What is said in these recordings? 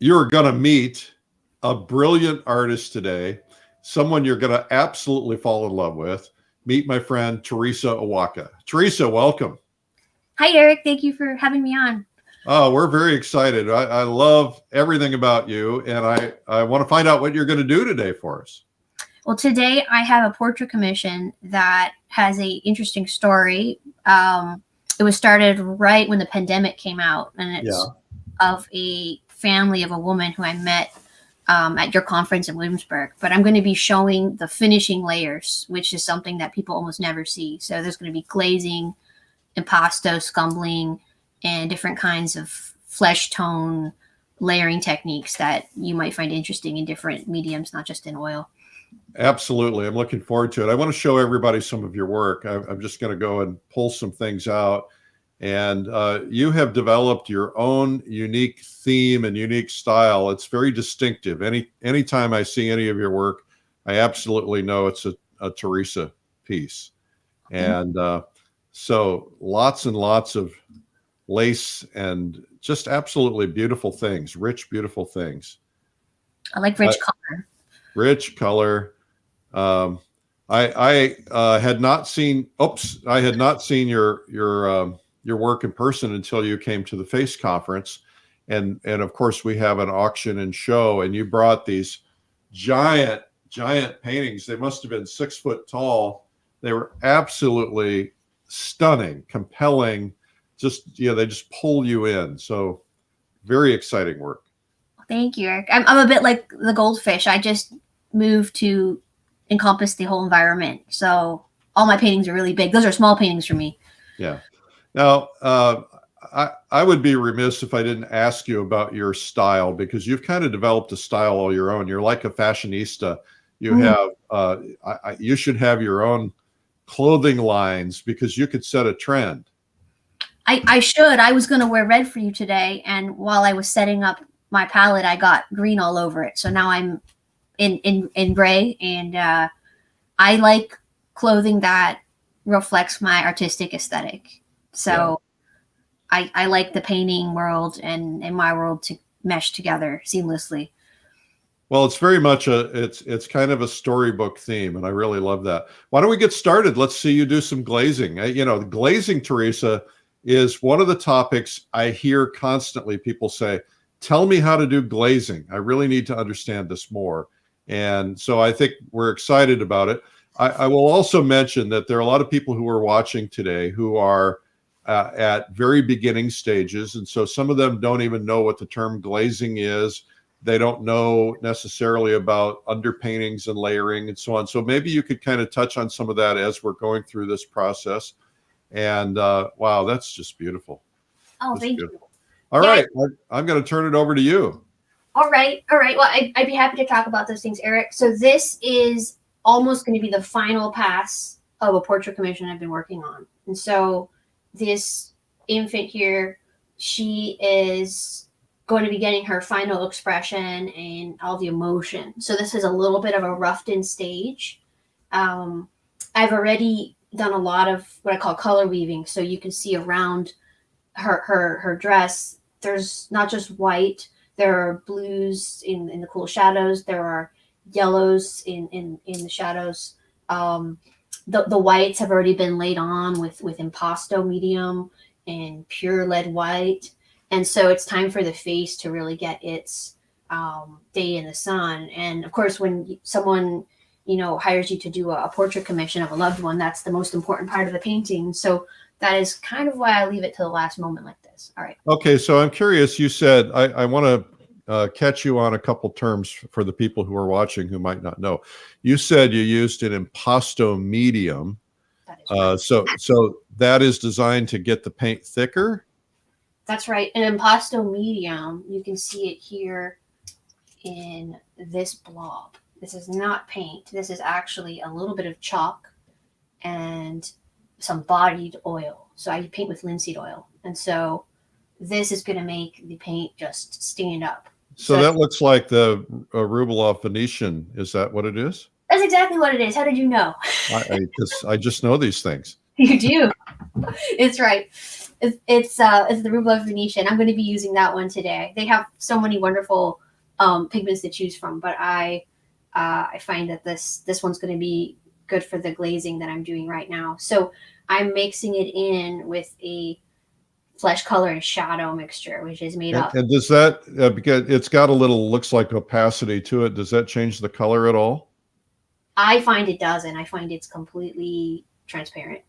You're going to meet a brilliant artist today, someone you're going to absolutely fall in love with. Meet my friend, Teresa Oaxaca. Teresa, welcome. Hi, Eric. Thank you for having me on. Oh, we're very excited. I love everything about you, and I want to find out what you're going to do today for us. Well, today I have a portrait commission that has an interesting story. It was started right when the pandemic came out, and it's of a family of a woman who I met at your conference in Williamsburg. But I'm going to be showing the finishing layers, which is something that people almost never see. So there's going to be glazing, impasto, scumbling, and different kinds of flesh tone layering techniques that you might find interesting in different mediums, not just in oil. Absolutely. I'm looking forward to it. I want to show everybody some of your work. I'm just going to go and pull some things out. And you have developed your own unique theme and unique style. It's very distinctive. Anytime I see any of your work, I absolutely know it's a Teresa piece. And so lots and lots of lace and just absolutely beautiful things, rich, beautiful things. I like rich color. Rich color. I had not seen. I had not seen your work in person until you came to the FACE conference, and of course we have an auction and show, and you brought these giant paintings. They must have been 6 foot tall. They were absolutely stunning, compelling. They just pull you in. So very exciting work. Thank you, Eric. I'm a bit like the goldfish. I just moved to encompass the whole environment. So all my paintings are really big. Those are small paintings for me. Yeah. Now, I would be remiss if I didn't ask you about your style, because you've kind of developed a style all your own. You're like a fashionista. You have, you should have your own clothing lines, because you could set a trend. I should. I was going to wear red for you today, and while I was setting up my palette, I got green all over it. So now I'm in gray, and I like clothing that reflects my artistic aesthetic. So I like the painting world and my world to mesh together seamlessly. Well, it's very much it's kind of a storybook theme, and I really love that. Why don't we get started? Let's see you do some glazing. Glazing, Teresa, is one of the topics I hear constantly. People say, tell me how to do glazing. I really need to understand this more. And so I think we're excited about it. I will also mention that there are a lot of people who are watching today who are at very beginning stages. And so some of them don't even know what the term glazing is. They don't know necessarily about underpaintings and layering and so on. So maybe you could kind of touch on some of that as we're going through this process. And wow, that's just beautiful. Oh, thank you. All right. I'm going to turn it over to you. All right. Well, I'd be happy to talk about those things, Eric. So this is almost going to be the final pass of a portrait commission I've been working on. And so this infant here, she is going to be getting her final expression and all the emotion. So this is a little bit of a roughed in stage. I've already done a lot of what I call color weaving. So you can see around her dress, there's not just white, there are blues in the cool shadows, there are yellows in the shadows. The whites have already been laid on with impasto medium and pure lead white. And so it's time for the face to really get its day in the sun. And of course, when someone hires you to do a portrait commission of a loved one, that's the most important part of the painting. So that is kind of why I leave it to the last moment like this. All right. Okay. So I'm curious, you said, I want to catch you on a couple terms for the people who are watching who might not know. You said you used an impasto medium. That is right. So that is designed to get the paint thicker? That's right. An impasto medium, you can see it here in this blob. This is not paint. This is actually a little bit of chalk and some bodied oil. So I paint with linseed oil. And so this is going to make the paint just stand up. So that looks like the Rublev Venetian. Is that what it is? That's exactly what it is. How did you know? I just know these things. You do. It's right. It's the Rubla Venetian. I'm going to be using that one today. They have so many wonderful pigments to choose from, but I find that this one's going to be good for the glazing that I'm doing right now. So I'm mixing it in with a flesh color and shadow mixture, which is made up. And does that, because it's got a little, looks like opacity to it, does that change the color at all? I find it doesn't. I find it's completely transparent.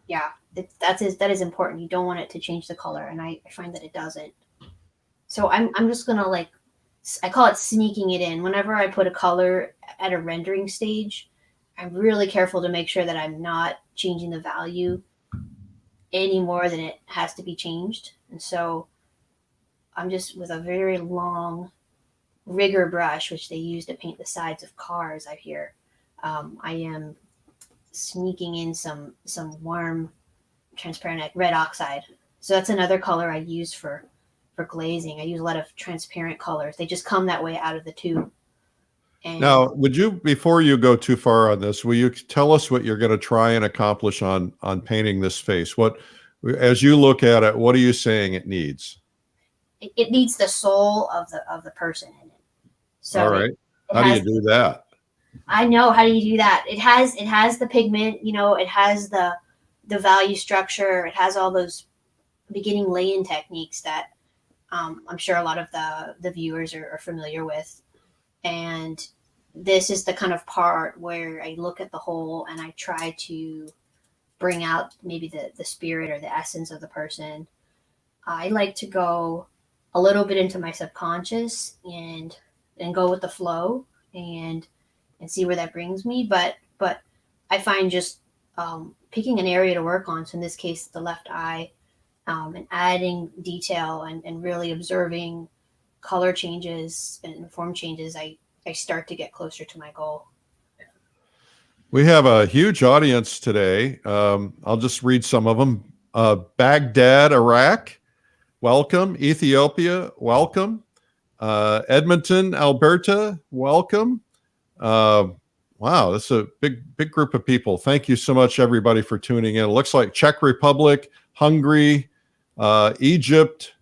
Yeah, that is important. You don't want it to change the color, and I find that it doesn't. So I'm just gonna like, I call it sneaking it in. Whenever I put a color at a rendering stage, I'm really careful to make sure that I'm not changing the value any more than it has to be changed. And so I'm just with a very long rigger brush, which they use to paint the sides of cars, I hear. I am sneaking in some warm, transparent red oxide. So that's another color I use for glazing. I use a lot of transparent colors. They just come that way out of the tube. And now, would you, before you go too far on this, will you tell us what you're going to try and accomplish on painting this face? What, as you look at it, what are you saying it needs? it needs the soul of the person in it. So all right. How do you do that? I know. How do you do that? It has the pigment, it has the value structure. It has all those beginning lay-in techniques that I'm sure a lot of the viewers are familiar with. And this is the kind of part where I look at the whole and I try to bring out maybe the spirit or the essence of the person. I like to go a little bit into my subconscious and go with the flow and see where that brings me. But I find just picking an area to work on, so in this case, the left eye, and adding detail and really observing color changes and form changes, I start to get closer to my goal. We have a huge audience today. I'll just read some of them. Baghdad, Iraq, welcome. Ethiopia, welcome. Edmonton, Alberta, welcome. Wow, that's a big group of people. Thank you so much, everybody, for tuning in. It looks like Czech Republic, Hungary, Egypt,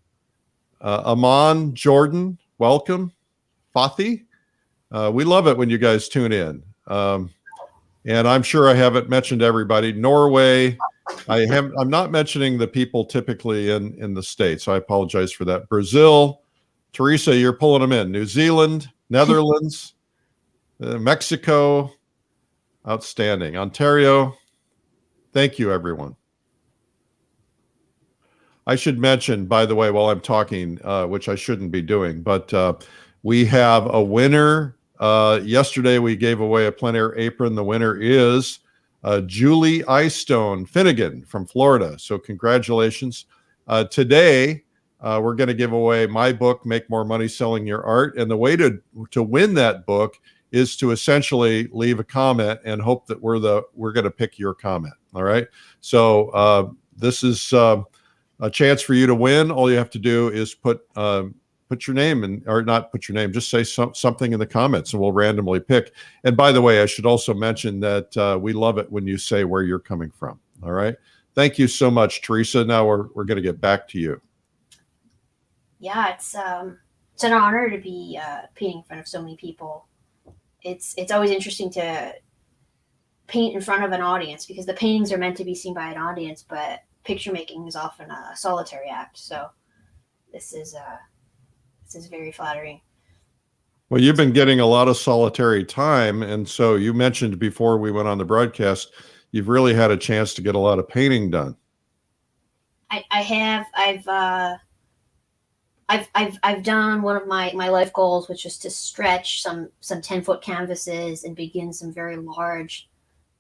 Amman, Jordan, welcome. Fathi, we love it when you guys tune in. And I'm sure I haven't mentioned everybody. Norway, I'm not mentioning the people typically in the States, so I apologize for that. Brazil, Teresa, you're pulling them in. New Zealand, Netherlands, Mexico, outstanding. Ontario, thank you, everyone. I should mention, by the way, while I'm talking, which I shouldn't be doing, but we have a winner. Yesterday, we gave away a plein air apron. The winner is Julie Eyestone Finnegan from Florida. So congratulations. Today, we're going to give away my book, Make More Money Selling Your Art. And the way to win that book is to essentially leave a comment and hope that we're going to pick your comment. All right. So this is a chance for you to win. All you have to do is put your name in, or not put your name, just say something in the comments and we'll randomly pick. And by the way, I should also mention that we love it when you say where you're coming from. All right. Thank you so much, Teresa. Now we're going to get back to you. Yeah, it's an honor to be painting in front of so many people. It's always interesting to paint in front of an audience because the paintings are meant to be seen by an audience, but picture making is often a solitary act. So this is very flattering. Well, you've been getting a lot of solitary time. And so you mentioned before we went on the broadcast, you've really had a chance to get a lot of painting done. I have. I've done one of my life goals, which is to stretch some 10-foot canvases and begin some very large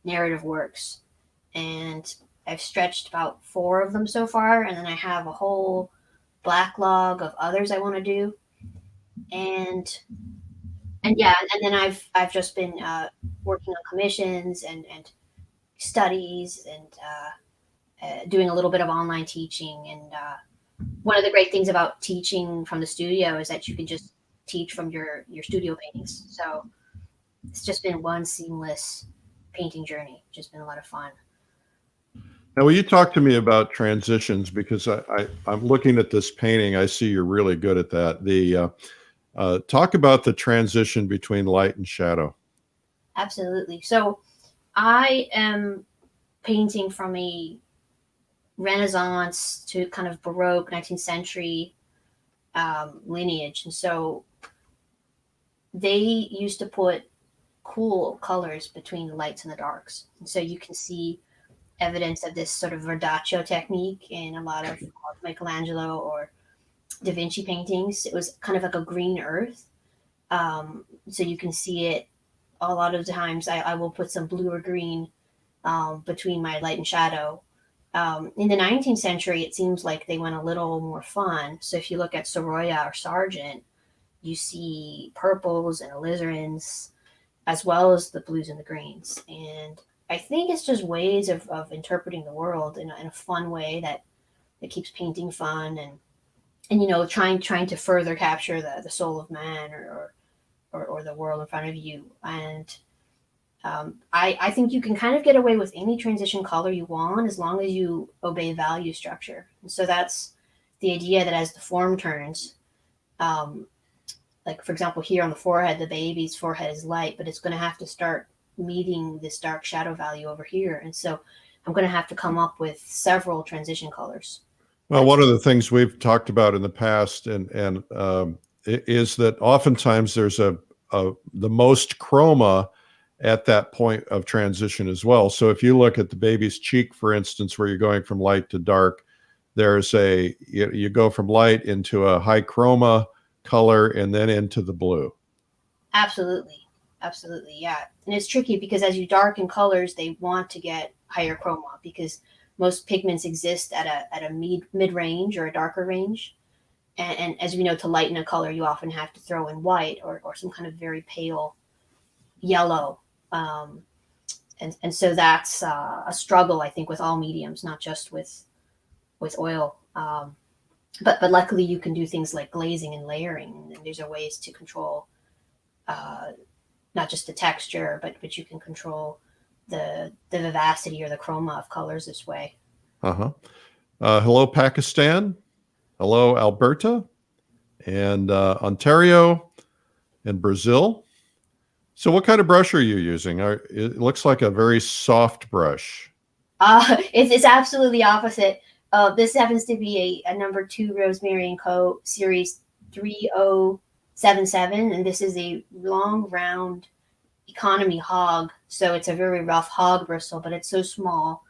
narrative works. And I've stretched about 4 of them so far. And then I have a whole backlog of others I want to do. And yeah, and then I've just been working on commissions and studies and doing a little bit of online teaching. And one of the great things about teaching from the studio is that you can just teach from your studio paintings. So it's just been one seamless painting journey, which has been a lot of fun. Now, will you talk to me about transitions? Because I'm looking at this painting. I see you're really good at that. Talk about the transition between light and shadow. Absolutely. So I am painting from a Renaissance to kind of Baroque 19th century lineage. And so they used to put cool colors between the lights and the darks. And so you can see evidence of this sort of verdaccio technique in a lot of Michelangelo or Da Vinci paintings. It was kind of like a green earth. So you can see it a lot of times. I will put some blue or green between my light and shadow. In the 19th century, it seems like they went a little more fun. So if you look at Sorolla or Sargent, you see purples and alizarans, as well as the blues and the greens. And I think it's just ways of interpreting the world in a fun way that keeps painting fun and you know trying to further capture the soul of man or the world in front of you. And I think you can kind of get away with any transition color you want as long as you obey value structure. And so that's the idea that as the form turns, like for example, here on the forehead, the baby's forehead is light, but it's going to have to start meeting this dark shadow value over here. And so I'm going to have to come up with several transition colors. Well, one of the things we've talked about in the past and is that oftentimes there's the most chroma at that point of transition as well. So if you look at the baby's cheek, for instance, where you're going from light to dark, there's you go from light into a high chroma color and then into the blue. Absolutely. Yeah. And it's tricky because as you darken colors, they want to get higher chroma because most pigments exist at a mid range or a darker range. And as we know, to lighten a color, you often have to throw in white or some kind of very pale yellow. And so that's a struggle, I think, with all mediums, not just with oil. But luckily you can do things like glazing and layering. And these are ways to control not just the texture, but you can control the vivacity or the chroma of colors this way. Hello, Pakistan. Hello, Alberta and Ontario and Brazil. So what kind of brush are you using? It looks like a very soft brush. It's absolutely opposite. This happens to be a number 2 Rosemary & Co. series 3077, and this is a long, round economy hog. So it's a very rough hog bristle, but it's so small.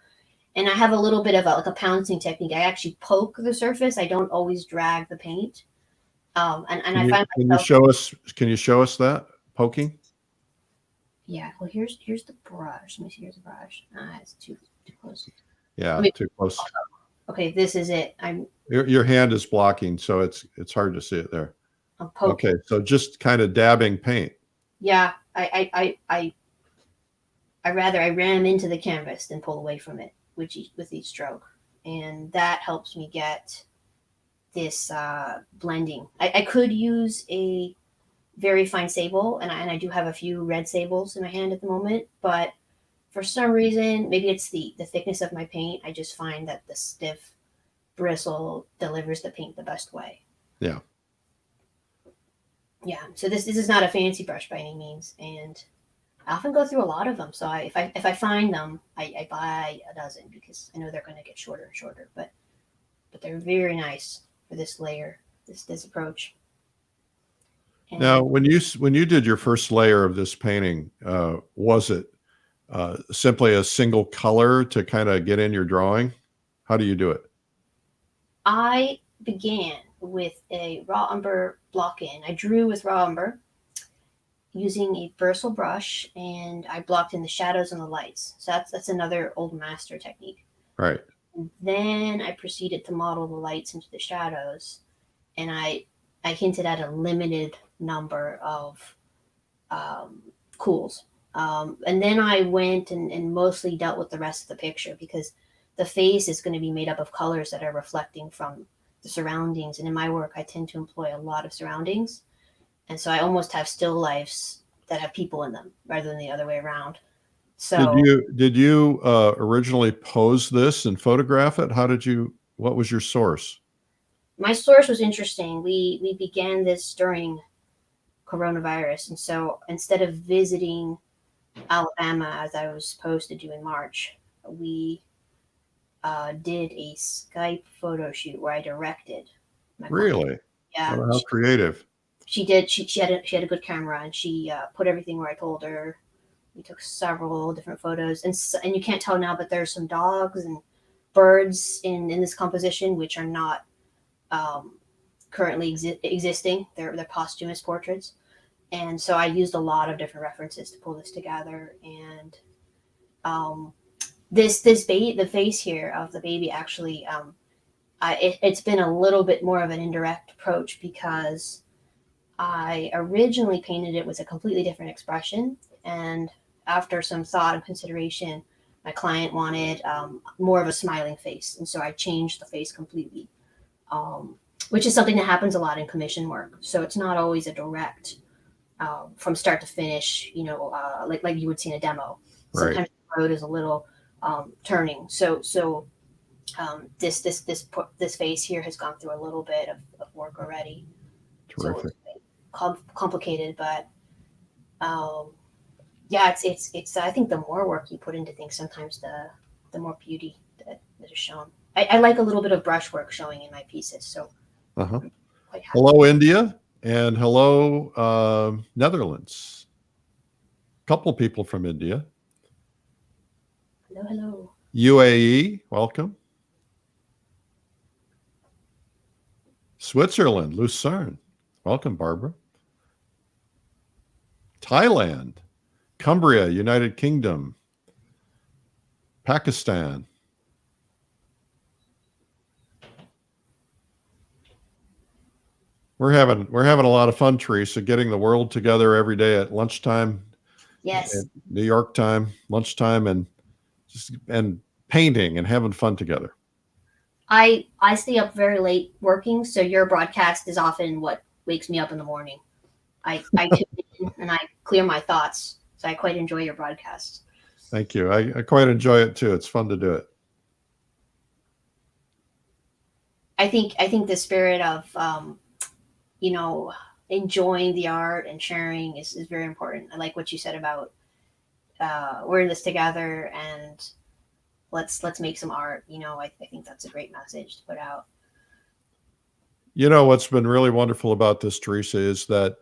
And I have a little bit of a pouncing technique. I actually poke the surface. I don't always drag the paint. Can you show us that poking? Yeah. Well, here's the brush. Let me see. Here's the brush. It's too close. Yeah, too close. Okay, this is it. Your hand is blocking, so it's hard to see it there. I'm poking. Okay, so just kind of dabbing paint. Yeah, I ram into the canvas than pull away from it with each stroke, and that helps me get this blending. I could use a very fine sable, and I do have a few red sables in my hand at the moment, but for some reason, maybe it's the thickness of my paint, I just find that the stiff bristle delivers the paint the best way. Yeah. Yeah. So this is not a fancy brush by any means, and I often go through a lot of them. So if I find them, I buy a dozen because I know they're going to get shorter and shorter. But they're very nice for this layer, this approach. And now, when you did your first layer of this painting, was it simply a single color to kind of get in your drawing? How do you do it? I began with a raw umber block in. I drew with raw umber using a bristle brush, and I blocked in the shadows and the lights. So that's another old master technique. Right. And then I proceeded to model the lights into the shadows, and I hinted at a limited number of cools. And then I went and mostly dealt with the rest of the picture because the face is going to be made up of colors that are reflecting from the surroundings. And in my work, I tend to employ a lot of surroundings. And so I almost have still lifes that have people in them rather than the other way around. So Did you originally pose this and photograph it? What was your source? my source was interesting. We began this during coronavirus, and so instead of visiting Alabama as I was supposed to do in March, we did a Skype photo shoot where I directed my client. Really? Yeah, Oh, how creative. she did. She had a good camera, and she put everything where I told her. We took several different photos, and you can't tell now, but there's some dogs and birds in this composition which are not currently existing. They're posthumous portraits, and so I used a lot of different references to pull this together. And the face here of the baby actually, it's been a little bit more of an indirect approach because I originally painted it with a completely different expression, and after some thought and consideration, my client wanted more of a smiling face, and so I changed the face completely, which is something that happens a lot in commission work. So it's not always a direct from start to finish, like you would see in a demo. Right. Sometimes the road is a little turning. So this face here has gone through a little bit of work already. Terrific. So it's complicated, but yeah, it's I think the more work you put into things, sometimes the more beauty that is shown. I like a little bit of brushwork showing in my pieces, so I'm quite happy. Hello, India, and hello, Netherlands. Couple people from India. Hello. UAE, welcome. Switzerland, Lucerne, welcome, Barbara. Thailand, Cumbria, United Kingdom, Pakistan. We're having a lot of fun, Teresa, getting the world together every day at lunchtime. Yes. At New York time, lunchtime, and painting and having fun together. I stay up very late working, so your broadcast is often what wakes me up in the morning. I tune in and I clear my thoughts, so I quite enjoy your broadcasts. Thank you. I quite enjoy it too. It's fun to do it. I think the spirit of enjoying the art and sharing is very important. I like what you said about we're in this together and let's make some art. I think that's a great message to put out. What's been really wonderful about this, Teresa, is that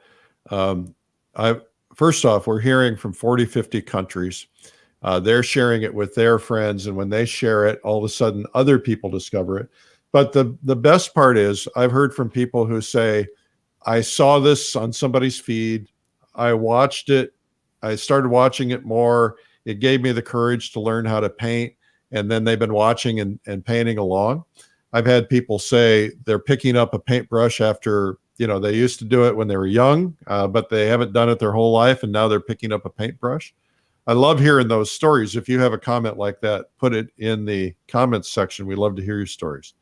first off, we're hearing from 40, 50 countries. They're sharing it with their friends, and when they share it, all of a sudden other people discover it. But the best part is I've heard from people who say, I saw this on somebody's feed. I watched it. I started watching it more. It gave me the courage to learn how to paint. And then they've been watching and painting along. I've had people say they're picking up a paintbrush after, they used to do it when they were young, but they haven't done it their whole life. And now they're picking up a paintbrush. I love hearing those stories. If you have a comment like that, put it in the comments section. We love to hear your stories.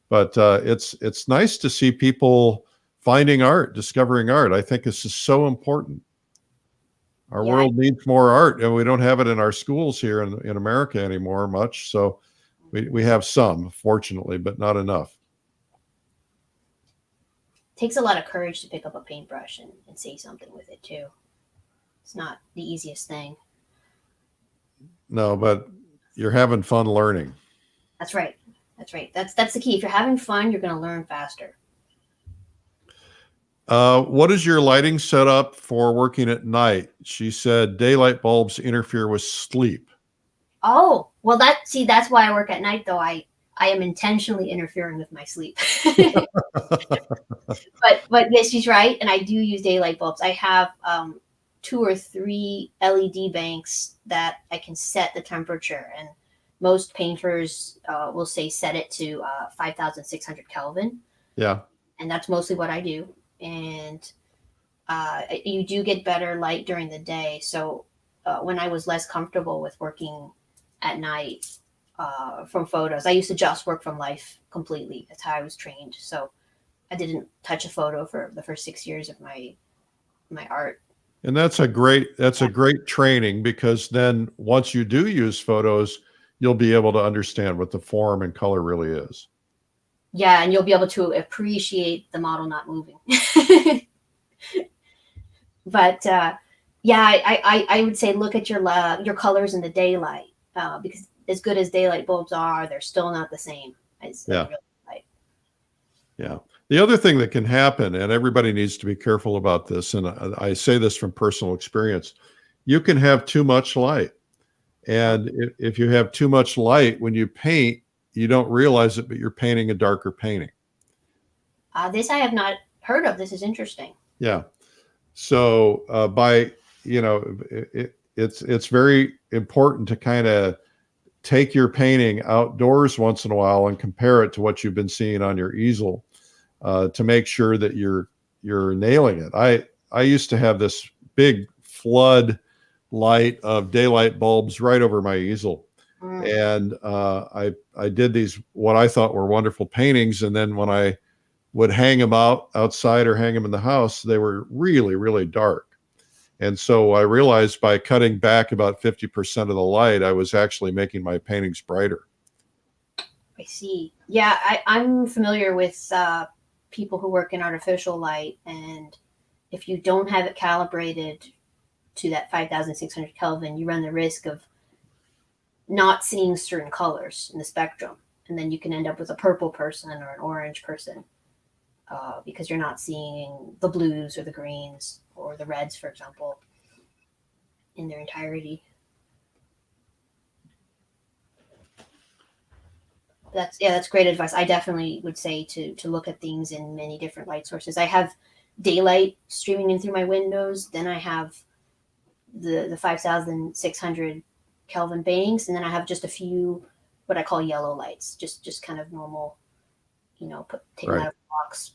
But it's nice to see people finding art, discovering art. I think this is so important. Our world needs more art, and we don't have it in our schools here in America anymore much. So we have some, fortunately, but not enough. It takes a lot of courage to pick up a paintbrush and say something with it too. It's not the easiest thing. No, but you're having fun learning. That's right. That's the key. If you're having fun, you're going to learn faster. What is your lighting setup for working at night? She said daylight bulbs interfere with sleep. Oh, well, that's why I work at night, though. I am intentionally interfering with my sleep. but yes, she's right. And I do use daylight bulbs. I have 2 or 3 LED banks that I can set the temperature. And most painters will say set it to 5,600 Kelvin. Yeah. And that's mostly what I do. And you do get better light during the day. So when I was less comfortable with working at night from photos, I used to just work from life completely. That's how I was trained. So I didn't touch a photo for the first 6 years of my art And that's a great training, because then once you do use photos, you'll be able to understand what the form and color really is. Yeah, and you'll be able to appreciate the model not moving. But yeah, I would say look at your colors in the daylight, because as good as daylight bulbs are, they're still not the same as real light. Yeah. The other thing that can happen, and everybody needs to be careful about this, and I say this from personal experience, you can have too much light. And if you have too much light when you paint, you don't realize it, but you're painting a darker painting. This I have not heard of. This is interesting. Yeah. So it's very important to kind of take your painting outdoors once in a while and compare it to what you've been seeing on your easel, to make sure that you're nailing it. I used to have this big flood light of daylight bulbs right over my easel. And I did these, what I thought were wonderful paintings. And then when I would hang them outside or hang them in the house, they were really, really dark. And so I realized by cutting back about 50% of the light, I was actually making my paintings brighter. I see. Yeah, I'm familiar with people who work in artificial light. And if you don't have it calibrated to that 5,600 Kelvin, you run the risk of not seeing certain colors in the spectrum. And then you can end up with a purple person or an orange person, because you're not seeing the blues or the greens or the reds, for example, in their entirety. That's great advice. I definitely would say to look at things in many different light sources. I have daylight streaming in through my windows. Then I have the 5,600 Kelvin banks, and then I have just a few what I call yellow lights, just kind of normal, taken out of the box.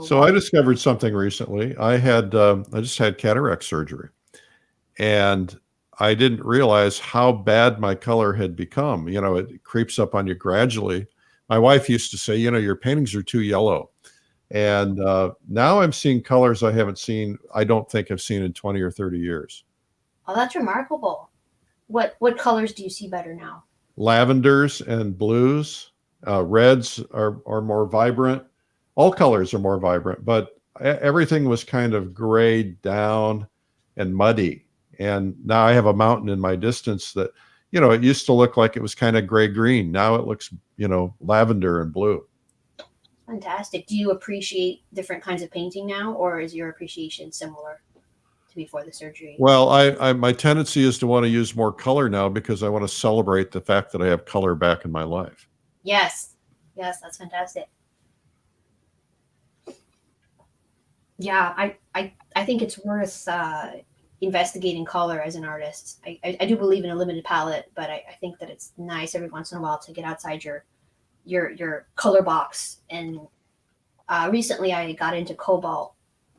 So I discovered something recently. I just had cataract surgery, and I didn't realize how bad my color had become. It creeps up on you gradually. My wife used to say, your paintings are too yellow. And now I'm seeing colors I don't think I've seen in 20 or 30 years. Oh, that's remarkable. What colors do you see better now? Lavenders and blues. Reds are more vibrant. All colors are more vibrant, but everything was kind of grayed down and muddy. And now I have a mountain in my distance that, it used to look like it was kind of gray-green. Now it looks, lavender and blue. Fantastic. Do you appreciate different kinds of painting now, or is your appreciation similar to before the surgery? Well, my tendency is to want to use more color now, because I want to celebrate the fact that I have color back in my life. Yes, that's fantastic. Yeah, I think it's worth investigating color as an artist. I do believe in a limited palette, but I think that it's nice every once in a while to get outside your color box. And recently I got into cobalt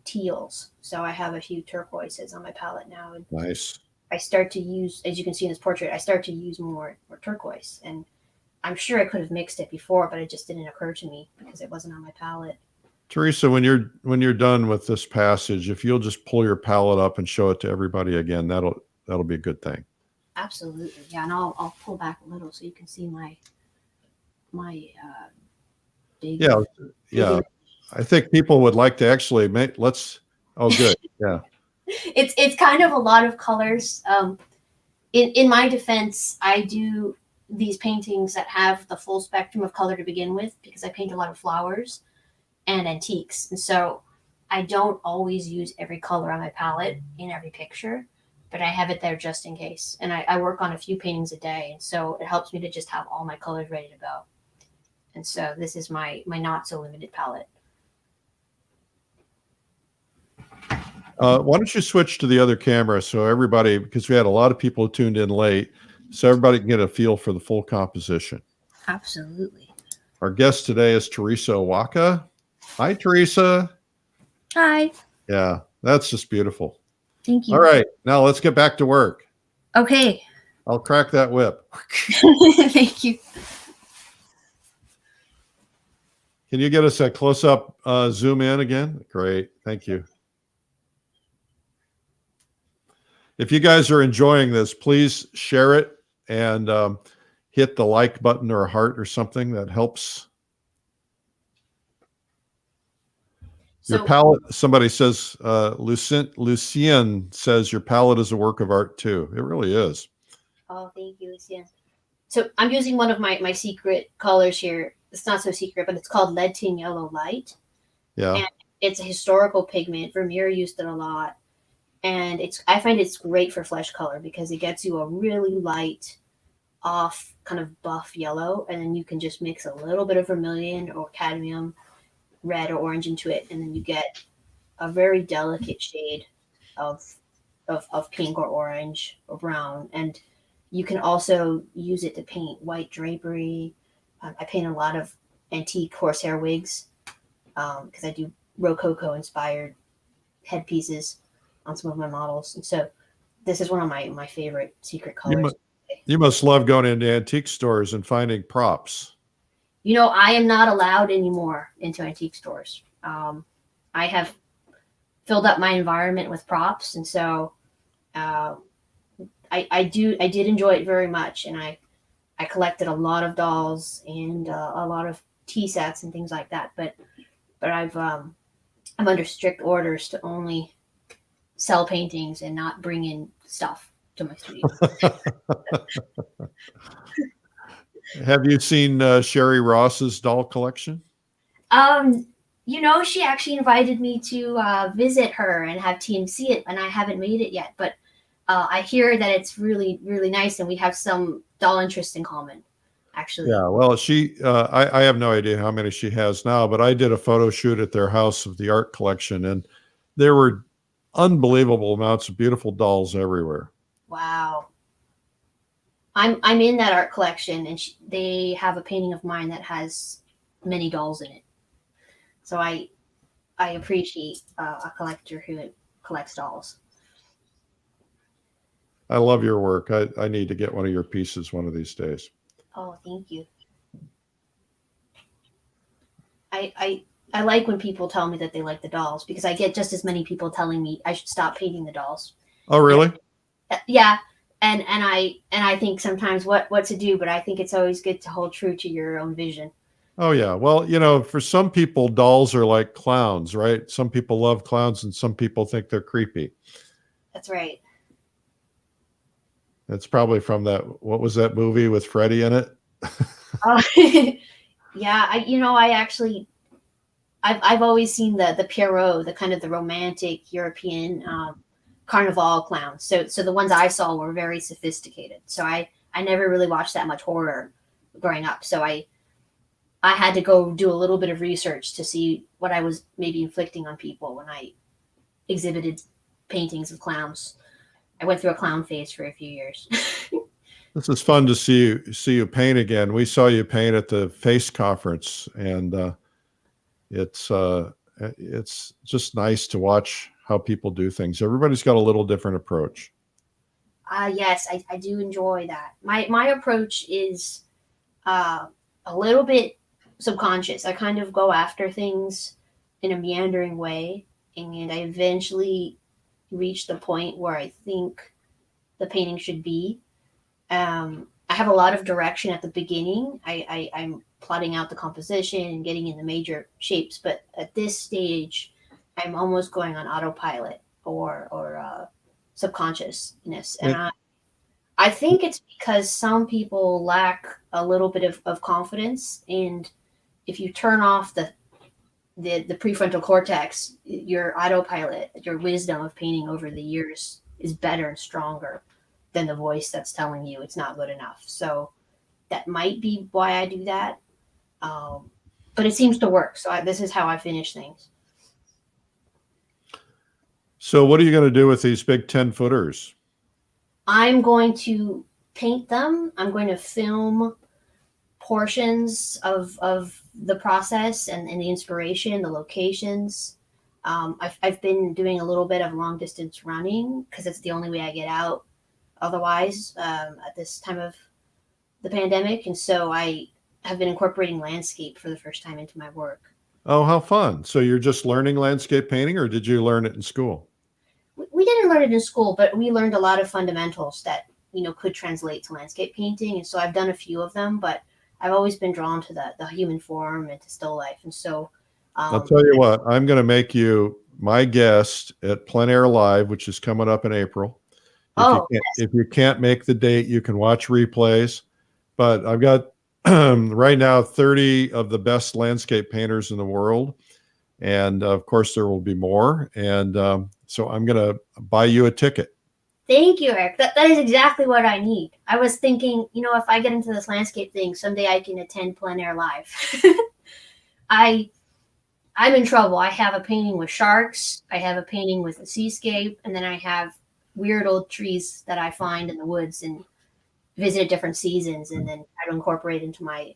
teals, so I have a few turquoises on my palette now. And nice. I start to use, as you can see in this portrait, I start to use more turquoise. And I'm sure I could have mixed it before, but it just didn't occur to me because it wasn't on my palette. Teresa, when you're done with this passage, if you'll just pull your palette up and show it to everybody again, that'll be a good thing. Absolutely, yeah, and I'll pull back a little so you can see my big. Yeah. I think people would like to actually Oh, good. Yeah. It's kind of a lot of colors. In my defense, I do these paintings that have the full spectrum of color to begin with, because I paint a lot of flowers and antiques. And so I don't always use every color on my palette in every picture, but I have it there just in case. And I work on a few paintings a day. And so it helps me to just have all my colors ready to go. And so this is my not so limited palette. Why don't you switch to the other camera, so everybody, because we had a lot of people who tuned in late, so everybody can get a feel for the full composition. Absolutely. Our guest today is Teresa Oaxaca. Hi, Teresa. Hi. Yeah, that's just beautiful. Thank you. All right, now let's get back to work. Okay. I'll crack that whip. Thank you. Can you get us a close-up zoom in again? Great, thank you. If you guys are enjoying this, please share it and hit the like button or a heart or something that helps. Your palette, somebody says, Lucien says your palette is a work of art too. It really is. Oh, thank you, Lucien. So I'm using one of my secret colors here. It's not so secret, but it's called Lead Tin Yellow Light. Yeah. And it's a historical pigment. Vermeer used it a lot. And I find it's great for flesh color because it gets you a really light, off, kind of buff yellow. And then you can just mix a little bit of vermilion or cadmium, red or orange into it. And then you get a very delicate shade of pink or orange or brown. And you can also use it to paint white drapery. I paint a lot of antique horsehair wigs because I do Rococo inspired headpieces on some of my models. And so this is one of my favorite secret colors. You must love going into antique stores and finding props. You know, I am not allowed anymore into antique stores. I have filled up my environment with props. And so I did enjoy it very much. And I collected a lot of dolls and a lot of tea sets and things like that. But I'm under strict orders to only sell paintings and not bring in stuff to my studio. Have you seen Sherry Ross's doll collection? You know, she actually invited me to visit her and have team see it, and I haven't made it yet. But I hear that it's really, really nice, and we have some doll interests in common, actually. Yeah, well, I have no idea how many she has now, but I did a photo shoot at their house of the art collection, and there were unbelievable amounts of beautiful dolls everywhere. Wow. I'm in that art collection, and they have a painting of mine that has many dolls in it. So I appreciate a collector who collects dolls. I love your work. I need to get one of your pieces one of these days. Oh, thank you. I like when people tell me that they like the dolls because I get just as many people telling me I should stop painting the dolls. Oh, really? Yeah. And I think sometimes what to do, but I think it's always good to hold true to your own vision. Oh, yeah. Well, you know, for some people, dolls are like clowns, right? Some people love clowns and some people think they're creepy. That's right. That's probably from what was that movie with Freddie in it? Yeah. I've always seen the Pierrot, the kind of the romantic European carnival clowns. So the ones I saw were very sophisticated. So I never really watched that much horror growing up. So I had to go do a little bit of research to see what I was maybe inflicting on people when I exhibited paintings of clowns. I went through a clown phase for a few years. This is fun to see you paint again. We saw you paint at the FACE conference, and it's just nice to watch how people do things. Everybody's got a little different approach. Yes, I do enjoy that. My approach is a little bit subconscious. I kind of go after things in a meandering way, and I eventually reach the point where I think the painting should be. I have a lot of direction at the beginning. I'm plotting out the composition and getting in the major shapes, but at this stage, I'm almost going on autopilot or subconsciousness. And I think it's because some people lack a little bit of confidence. And if you turn off the prefrontal cortex, your autopilot, your wisdom of painting over the years is better and stronger than the voice that's telling you it's not good enough. So that might be why I do that. But it seems to work. So this is how I finish things. So what are you going to do with these big 10-footers? I'm going to paint them. I'm going to film portions of the process and the inspiration, the locations. I've been doing a little bit of long distance running because it's the only way I get out otherwise at this time of the pandemic. And so I have been incorporating landscape for the first time into my work. Oh, how fun. So you're just learning landscape painting, or did you learn it in school? We did it didn't learn it in school, but we learned a lot of fundamentals that, could translate to landscape painting. And so I've done a few of them, but I've always been drawn to the human form and to still life. And so I'll tell you what, I'm going to make you my guest at Plein Air Live, which is coming up in April. If you can't make the date, you can watch replays. But I've got right now 30 of the best landscape painters in the world. And of course, there will be more. And so I'm going to buy you a ticket. Thank you, Eric. That is exactly what I need. I was thinking, if I get into this landscape thing, someday I can attend Plein Air Live. I'm in trouble. I have a painting with sharks. I have a painting with a seascape. And then I have weird old trees that I find in the woods and visit at different seasons. And then I don't incorporate into my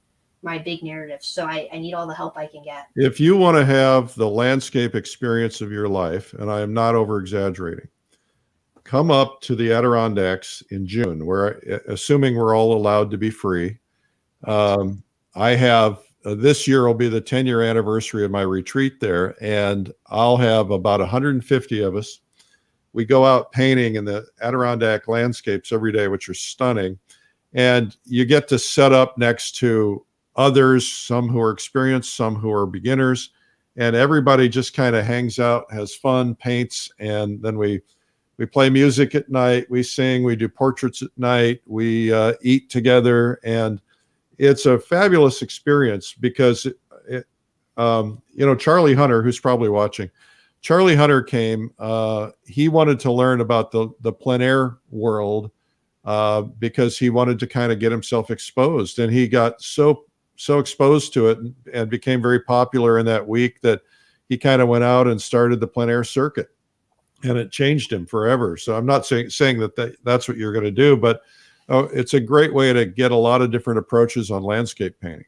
big narrative. So I need all the help I can get. If you want to have the landscape experience of your life, and I am not over exaggerating, come up to the Adirondacks in June, where, assuming we're all allowed to be free, I have this year will be the 10-year anniversary of my retreat there, and I'll have about 150 of us. We go out painting in the Adirondack landscapes every day, which are stunning, and you get to set up next to others, some who are experienced, some who are beginners, and everybody just kind of hangs out, has fun, paints, and then we play music at night, we sing, we do portraits at night, we eat together, and it's a fabulous experience because, Charlie Hunter, who's probably watching, Charlie Hunter came, he wanted to learn about the plein air world because he wanted to kind of get himself exposed, and he got so exposed to it and became very popular in that week that he kind of went out and started the plein air circuit. And it changed him forever. So I'm not saying that's what you're going to do, but it's a great way to get a lot of different approaches on landscape painting.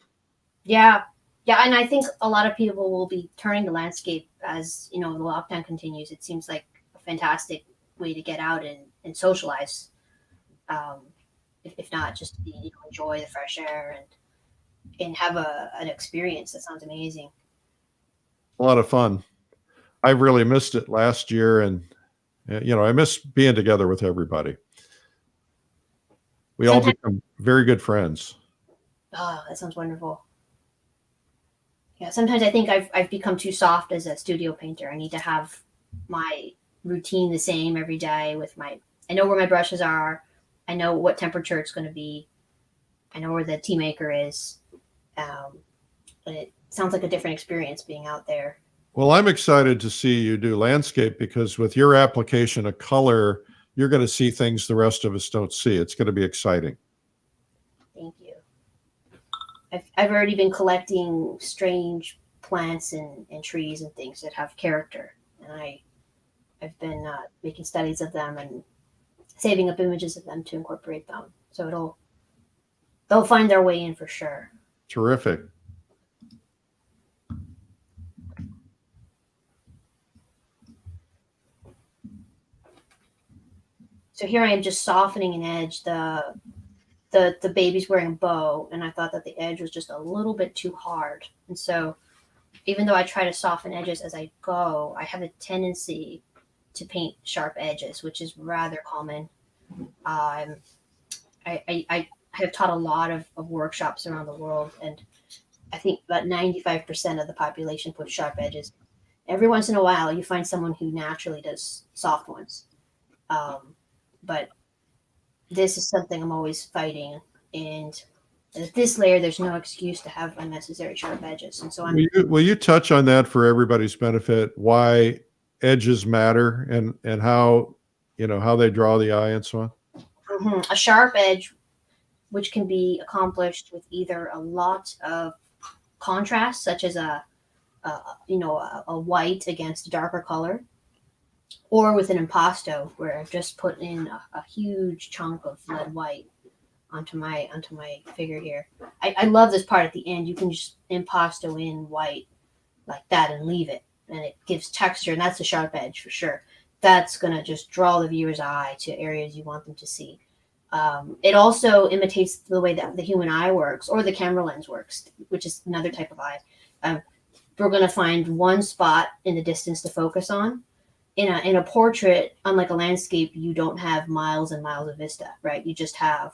Yeah. And I think a lot of people will be turning to landscape as, the lockdown continues. It seems like a fantastic way to get out and socialize. If not, just enjoy the fresh air and have an experience. That sounds amazing. A lot of fun. I really missed it last year, and I miss being together with everybody. We all become very good friends. Oh, that sounds wonderful. Yeah, sometimes I think I've become too soft as a studio painter. I need to have my routine the same every day I know where my brushes are. I know what temperature it's going to be. I know where the tea maker is. But it sounds like a different experience being out there. Well, I'm excited to see you do landscape because with your application of color, you're going to see things the rest of us don't see. It's going to be exciting. Thank you. I've already been collecting strange plants and trees and things that have character. And I've been making studies of them and saving up images of them to incorporate them. So they'll find their way in for sure. Terrific. So here I am just softening an edge. The baby's wearing a bow, and I thought that the edge was just a little bit too hard. And so even though I try to soften edges as I go, I have a tendency to paint sharp edges, which is rather common. I have taught a lot of workshops around the world, and I think about 95% of the population put sharp edges. Every once in a while, you find someone who naturally does soft ones. But this is something I'm always fighting. And at this layer, there's no excuse to have unnecessary sharp edges. And so will you touch on that for everybody's benefit, why edges matter and how they draw the eye and so on? Mm-hmm. A sharp edge, which can be accomplished with either a lot of contrast, such as a white against a darker color, or with an impasto, where I've just put in a huge chunk of lead white onto my figure here. I love this part at the end. You can just impasto in white like that and leave it, and it gives texture, and that's a sharp edge for sure. That's going to just draw the viewer's eye to areas you want them to see. It also imitates the way that the human eye works, or the camera lens works, which is another type of eye. We're going to find one spot in the distance to focus on, in a portrait, unlike a landscape, you don't have miles and miles of vista, right? You just have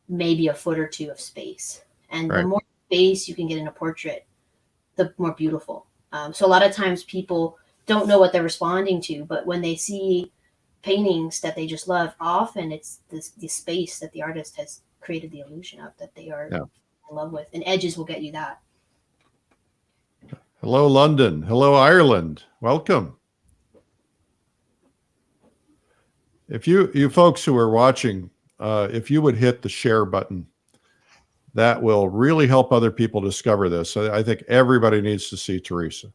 maybe a foot or two of space. And the Right. more space you can get in a portrait, the more beautiful. So a lot of times people don't know what they're responding to, but when they see paintings that they just love, often it's the space that the artist has created the illusion of that they are Yeah. in love with. And edges will get you that. Hello, London. Hello, Ireland. Welcome. If you folks who are watching, if you would hit the share button, that will really help other people discover this. I think everybody needs to see Teresa.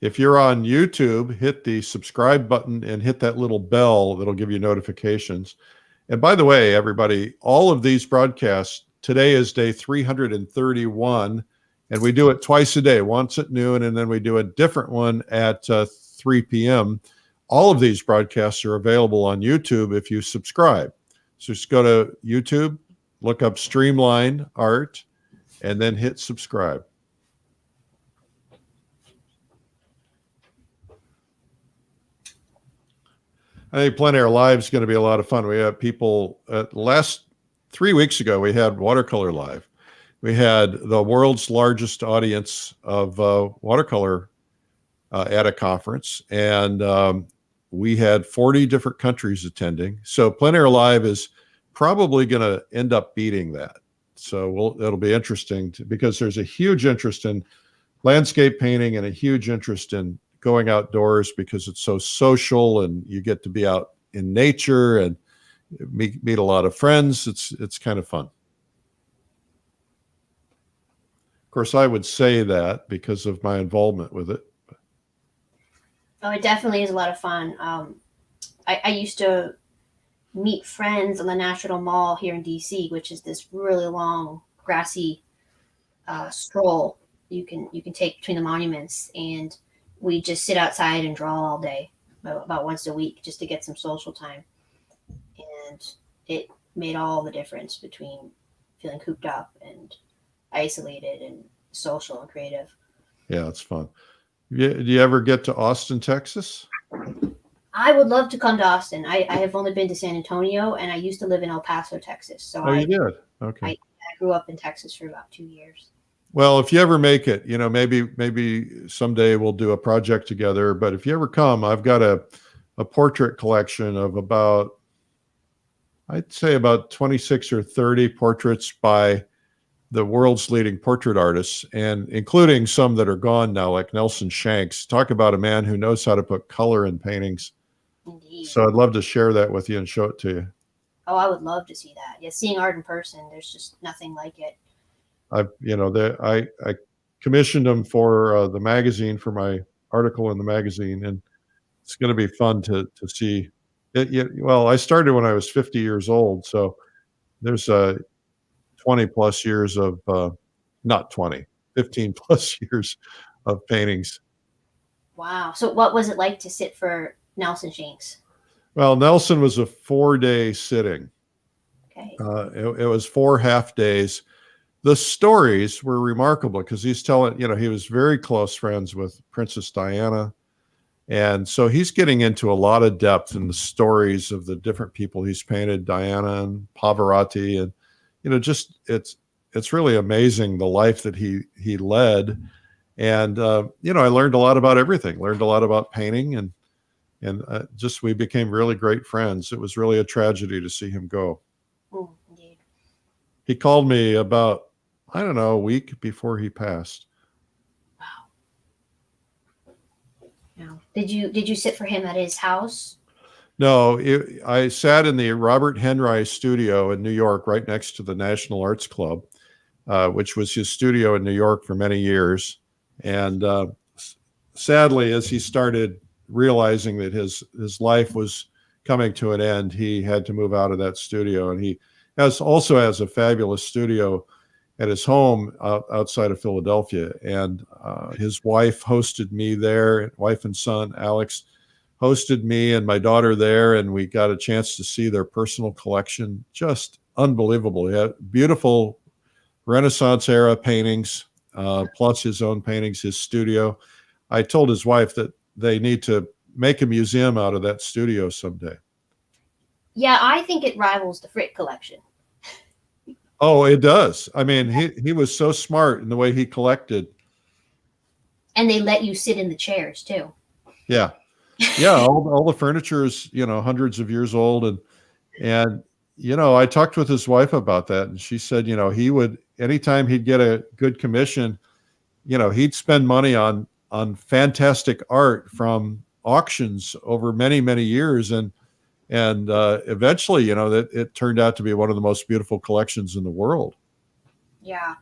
If you're on YouTube, hit the subscribe button and hit that little bell that'll give you notifications. And by the way, everybody, all of these broadcasts, today is day 331, and we do it twice a day, once at noon, and then we do a different one at 3 p.m. All of these broadcasts are available on YouTube if you subscribe. So just go to YouTube, look up Streamline Art, and then hit subscribe. I think Plein Air Live is going to be a lot of fun. We have people, last 3 weeks ago, we had Watercolor Live. We had the world's largest audience of watercolor at a conference, and we had 40 different countries attending. So Plein Air Live is probably going to end up beating that. So it'll be interesting because there's a huge interest in landscape painting and a huge interest in going outdoors because it's so social and you get to be out in nature and meet a lot of friends. It's kind of fun. Of course, I would say that because of my involvement with it. Oh, it definitely is a lot of fun. I used to meet friends on the National Mall here in DC, which is this really long, grassy stroll you can take between the monuments, and we just sit outside and draw all day, about once a week, just to get some social time. And it made all the difference between feeling cooped up and isolated and social and creative. Yeah, it's fun. Do you ever get to Austin, Texas? I would love to come to Austin. I have only been to San Antonio, and I used to live in El Paso, Texas. So you did? Okay. I grew up in Texas for about 2 years. Well, if you ever make it, maybe someday we'll do a project together. But if you ever come, I've got a portrait collection of I'd say about 26 or 30 portraits by the world's leading portrait artists, and including some that are gone now, like Nelson Shanks. Talk about a man who knows how to put color in paintings. Indeed. So I'd love to share that with you and show it to you. Oh, I would love to see that. Yeah, seeing art in person, there's just nothing like it. I commissioned them for the magazine, for my article in the magazine, and it's going to be fun to see it. Well, I started when I was 50 years old, so there's 20 plus years of not 20, 15 plus years of paintings. Wow. So what was it like to sit for Nelson Shanks? Well, Nelson was a 4-day sitting. Okay. It was 4 half days. The stories were remarkable because he's telling, he was very close friends with Princess Diana. And so he's getting into a lot of depth in the stories of the different people he's painted, Diana and Pavarotti. And, it's really amazing the life that he led. And, I learned a lot about everything, learned a lot about painting, and we became really great friends. It was really a tragedy to see him go. Oh, indeed. He called me about, a week before he passed. Wow. Yeah. Did you sit for him at his house? No, I sat in the Robert Henry studio in New York, right next to the National Arts Club, which was his studio in New York for many years. And sadly, as he started realizing that his life was coming to an end, he had to move out of that studio. And he also has a fabulous studio at his home outside of Philadelphia. And his wife hosted me there, wife and son, Alex, hosted me and my daughter there, and we got a chance to see their personal collection. Just unbelievable. He had beautiful Renaissance era paintings, plus his own paintings, his studio. I told his wife that they need to make a museum out of that studio someday. Yeah, I think it rivals the Frick collection. Oh, it does. I mean, he was so smart in the way he collected. And they let you sit in the chairs too. Yeah. Yeah. All the furniture is, hundreds of years old. And, I talked with his wife about that, and she said, he would, anytime he'd get a good commission, he'd spend money on fantastic art from auctions over many, many years. And eventually, that it turned out to be one of the most beautiful collections in the world. Yeah.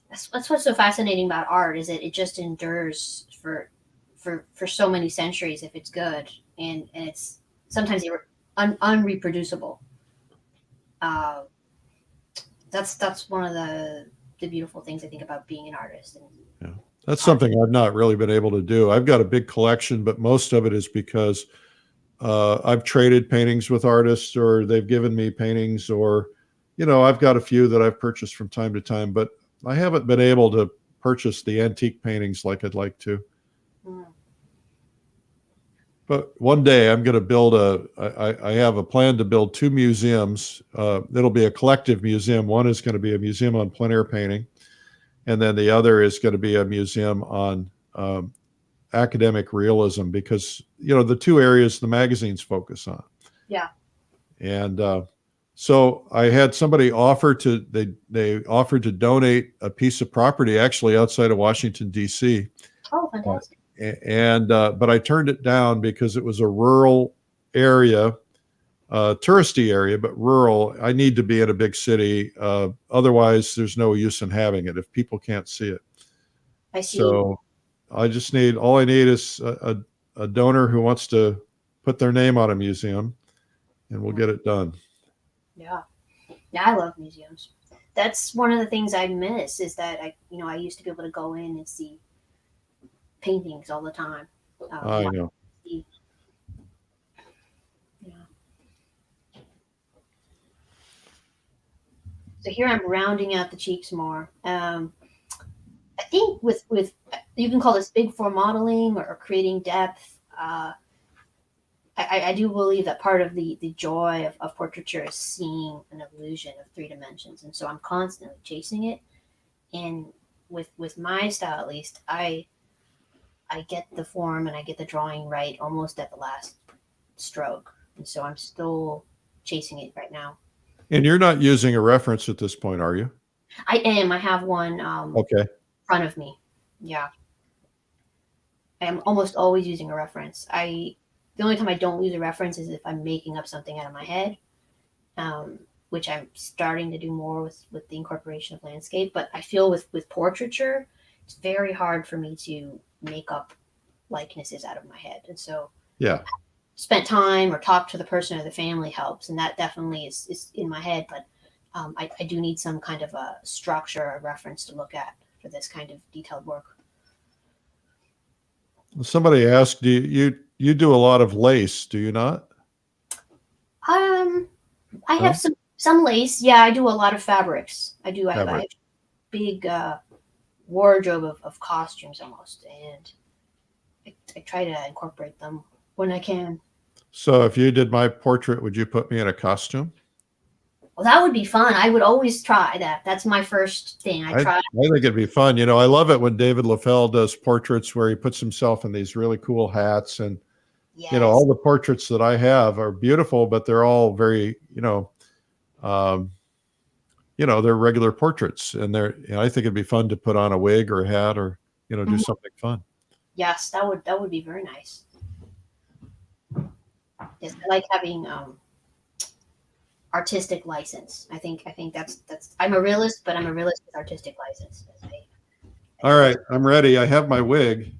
That's what's so fascinating about art, is that it just endures for so many centuries if it's good, and it's sometimes unreproducible. That's one of the beautiful things I think about being an artist. And yeah, that's something I've not really been able to do. I've got a big collection, but most of it is because I've traded paintings with artists, or they've given me paintings, or I've got a few that I've purchased from time to time, but I haven't been able to purchase the antique paintings like I'd like to. But one day I'm going to build I have a plan to build 2 museums. It'll be a collective museum. One is going to be a museum on plein air painting, and then the other is going to be a museum on academic realism, because, the 2 areas the magazines focus on. Yeah. And so I had somebody offer they offered to donate a piece of property actually outside of Washington, D.C. Oh, fantastic. And but I turned it down because it was a rural area, touristy area, but rural. I need to be in a big city. Otherwise, there's no use in having it if people can't see it. I see. So all I need is a donor who wants to put their name on a museum, and we'll get it done. Yeah. I love museums. That's one of the things I miss, is that I used to be able to go in and see paintings all the time. I know. Yeah. So here I'm rounding out the cheeks more. I think with you can call this big form modeling or creating depth. I do believe that part of the joy of portraiture is seeing an illusion of 3 dimensions, and so I'm constantly chasing it. And with my style, at least, I get the form and I get the drawing right almost at the last stroke, and so I'm still chasing it right now. And you're not using a reference at this point, are you? I am. I have one okay. in front of me. Yeah. I am almost always using a reference. The only time I don't use a reference is if I'm making up something out of my head, which I'm starting to do more with the incorporation of landscape. But I feel with portraiture, it's very hard for me to make up likenesses out of my head. And so yeah, spent time or talked to the person or the family helps. And that definitely is in my head. But I do need some kind of a structure or reference to look at for this kind of detailed work. Somebody asked, do you do a lot of lace, do you not? I have some lace. Yeah, I do a lot of fabrics. I have a big wardrobe of costumes almost, and I try to incorporate them when I can. So if you did my portrait, would you put me in a costume? Well, that would be fun. I would always try that. That's my first thing. I think it'd be fun. I love it when David Leffel does portraits where he puts himself in these really cool hats, and yes. All the portraits that I have are beautiful, but they're all very, they're regular portraits, and I think it'd be fun to put on a wig or a hat, or do something fun. Yes, that would be very nice. Yes, I like having artistic license. I think that's I'm a realist, but I'm a realist with artistic license. All right, I'm ready. I have my wig.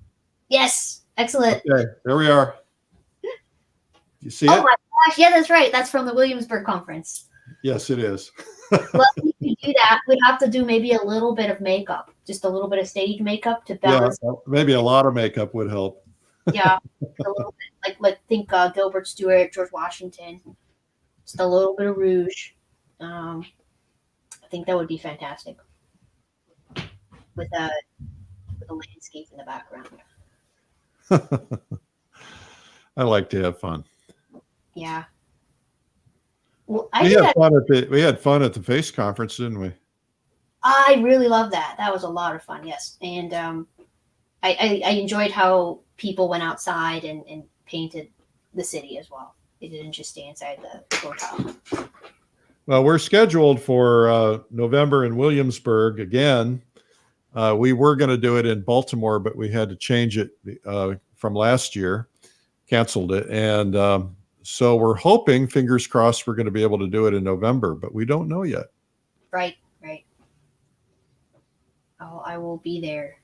Yes, excellent. Okay, there we are. You see it? Oh my gosh, yeah, that's right. That's from the Williamsburg conference. Yes, it is. Well, if we do that, we'd have to do maybe a little bit of makeup, just a little bit of stage makeup to balance. Yeah, maybe a lot of makeup would help. Yeah, a little bit. Like think Gilbert Stuart, George Washington. Just a little bit of rouge. I think that would be fantastic with a the landscape in the background. I like to have fun. Yeah. Well, I had fun at the Face conference, didn't we? I really love that. That was a lot of fun. Yes, and I enjoyed how people went outside and painted the city as well. They didn't just stay inside the hotel. Well, we're scheduled for November in Williamsburg again. We were going to do it in Baltimore, but we had to change it from last year, canceled it. And so we're hoping, fingers crossed, we're going to be able to do it in November, but we don't know yet. Right. I will be there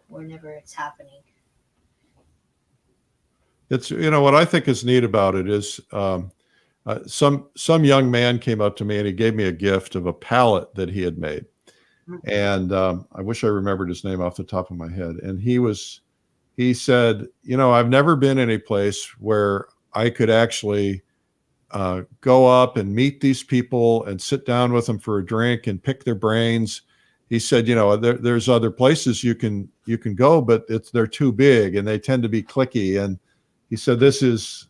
whenever it's happening. It's, what I think is neat about it is some young man came up to me and he gave me a gift of a palette that he had made. And I wish I remembered his name off the top of my head. And he said, I've never been in a place where I could actually go up and meet these people and sit down with them for a drink and pick their brains. He said, there's other places you can go, but they're too big and they tend to be cliquey. And he said, this is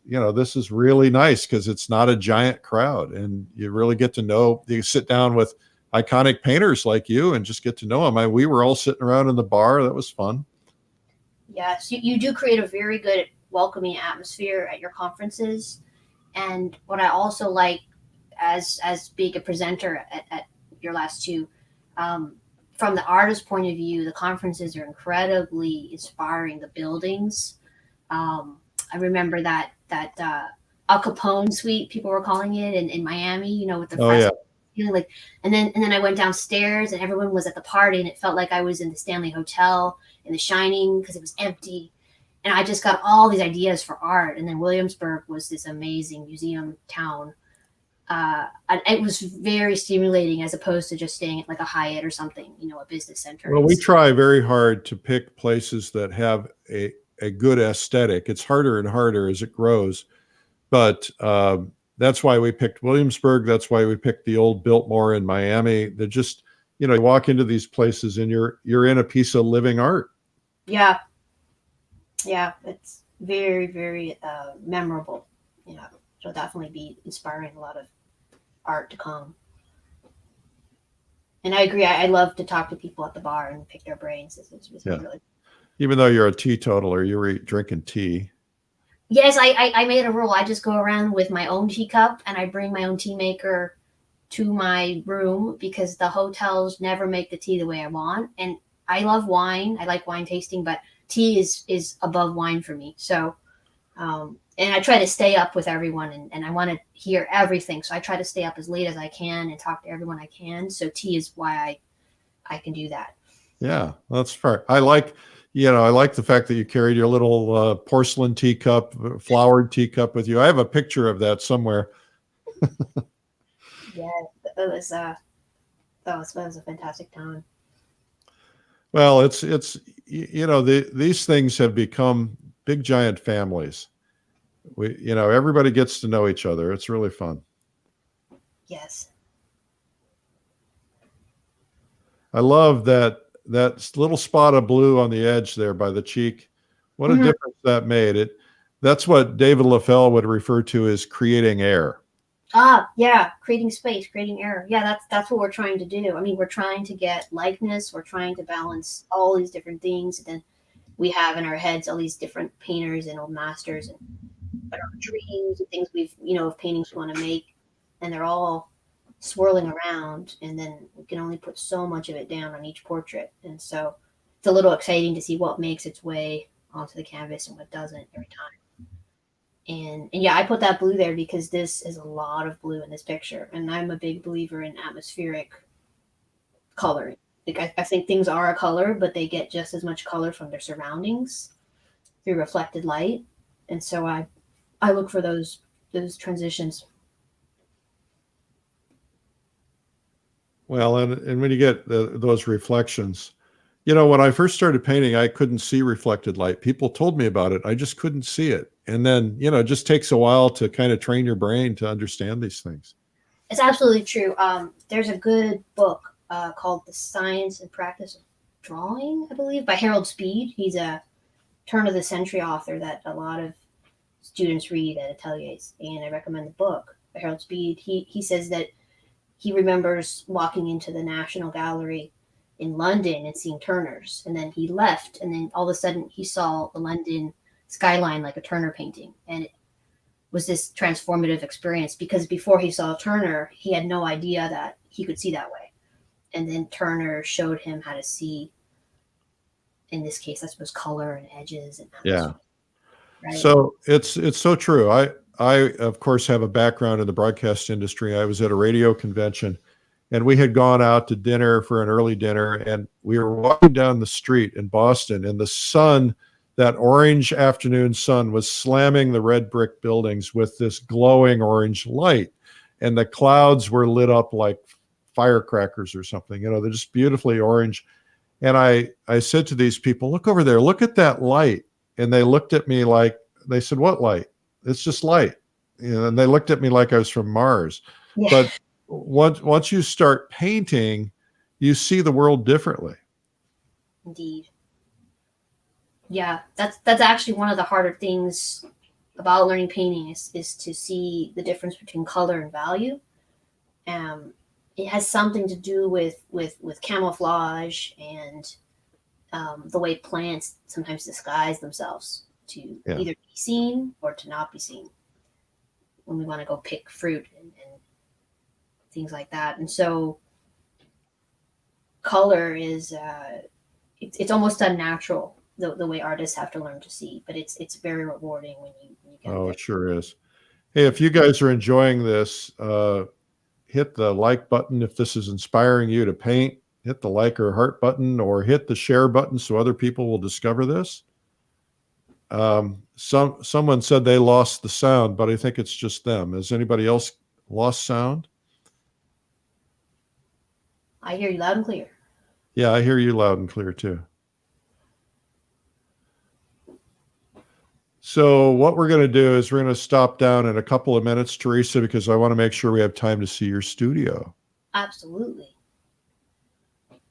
really nice because it's not a giant crowd and you really get to know, you sit down with iconic painters like you and just get to know them. We were all sitting around in the bar. That was fun. Yes, you do create a very good welcoming atmosphere at your conferences. And what I also like as being a presenter at your last two, from the artist point of view, the conferences are incredibly inspiring. The buildings, I remember that Al Capone suite, people were calling it in Miami, with the fresco. Yeah. And then I went downstairs and everyone was at the party and it felt like I was in the Stanley Hotel in The Shining because it was empty. And I just got all these ideas for art. And then Williamsburg was this amazing museum town. It was very stimulating as opposed to just staying at like a Hyatt or something, a business center. Well, we try very hard to pick places that have a good aesthetic. It's harder and harder as it grows. But that's why we picked Williamsburg. That's why we picked the old Biltmore in Miami. They're just, you walk into these places and you're in a piece of living art. Yeah. Yeah. It's very, very memorable. It'll definitely be inspiring a lot of art to come. And I agree. I love to talk to people at the bar and pick their brains. It's really... Even though you're a teetotaler, you're drinking tea. Yes, I made a rule. I just go around with my own teacup and I bring my own tea maker to my room because the hotels never make the tea the way I want. And I love wine. I like wine tasting, but tea is above wine for me. So, and I try to stay up with everyone and I want to hear everything. So I try to stay up as late as I can and talk to everyone I can. So tea is why I can do that. Yeah, that's fair. I like the fact that you carried your little porcelain teacup, flowered teacup with you. I have a picture of that somewhere. Yeah, that was a fantastic time. Well, it's these things have become big giant families. Everybody gets to know each other. It's really fun. Yes. I love that little spot of blue on the edge there by the cheek. What a difference that made. That's what David LaFell would refer to as creating air. Yeah, creating space, creating air. Yeah, that's what we're trying to do. I mean, we're trying to get likeness. We're trying to balance all these different things. And then we have in our heads all these different painters and old masters and our dreams and things of paintings we want to make, and they're all swirling around, and then we can only put so much of it down on each portrait. And so it's a little exciting to see what makes its way onto the canvas and what doesn't every time. And yeah, I put that blue there because this is a lot of blue in this picture. And I'm a big believer in atmospheric coloring. Like I think things are a color, but they get just as much color from their surroundings through reflected light. And so I look for those transitions. Well, and when you get those reflections, when I first started painting, I couldn't see reflected light. People told me about it. I just couldn't see it. And then, it just takes a while to kind of train your brain to understand these things. It's absolutely true. There's a good book called The Science and Practice of Drawing, I believe, by Harold Speed. He's a turn of the century author that a lot of students read at ateliers, and I recommend the book by Harold Speed. He says that he remembers walking into the National Gallery in London and seeing Turners, and then he left, and then all of a sudden he saw the London skyline like a Turner painting, and it was this transformative experience because before he saw Turner, he had no idea that he could see that way, and then Turner showed him how to see. In this case, I suppose color and edges and Yeah. Right. So it's so true. I of course have a background in the broadcast industry. I was at a radio convention, and we had gone out to dinner for an early dinner, and we were walking down the street in Boston, and the sun, that orange afternoon sun, was slamming the red brick buildings with this glowing orange light, and the clouds were lit up like firecrackers or something. They're just beautifully orange. And I said to these people, look over there, look at that light. And they looked at me like, they said, what light? It's just light. And they looked at me like I was from Mars. Yeah. But once you start painting, you see the world differently. Indeed. Yeah, that's actually one of the harder things about learning painting is to see the difference between color and value. It has something to do with camouflage and the way plants sometimes disguise themselves to either be seen or to not be seen when we want to go pick fruit and things like that. And so color is it's almost unnatural the way artists have to learn to see, but it's very rewarding when you get there. It sure is. Hey, if you guys are enjoying this, hit the like button if this is inspiring you to paint. Hit the like or heart button, or hit the share button so other people will discover this. Someone said they lost the sound, but I think it's just them. Has anybody else lost sound? I hear you loud and clear. Yeah, I hear you loud and clear too. So what we're going to do is we're going to stop down in a couple of minutes, Teresa, because I want to make sure we have time to see your studio. Absolutely.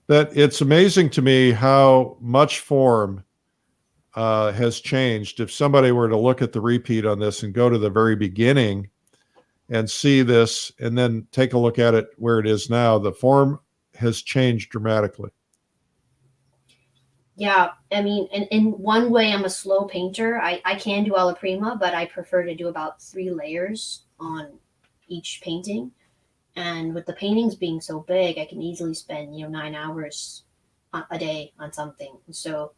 That it's amazing to me how much form has changed. If somebody were to look at the repeat on this and go to the very beginning and see this, and then take a look at it where it is now, the form has changed dramatically. Yeah, I mean, in one way, I'm a slow painter. I can do alla prima, but I prefer to do about 3 layers on each painting. And with the paintings being so big, I can easily spend 9 hours a day on something. And so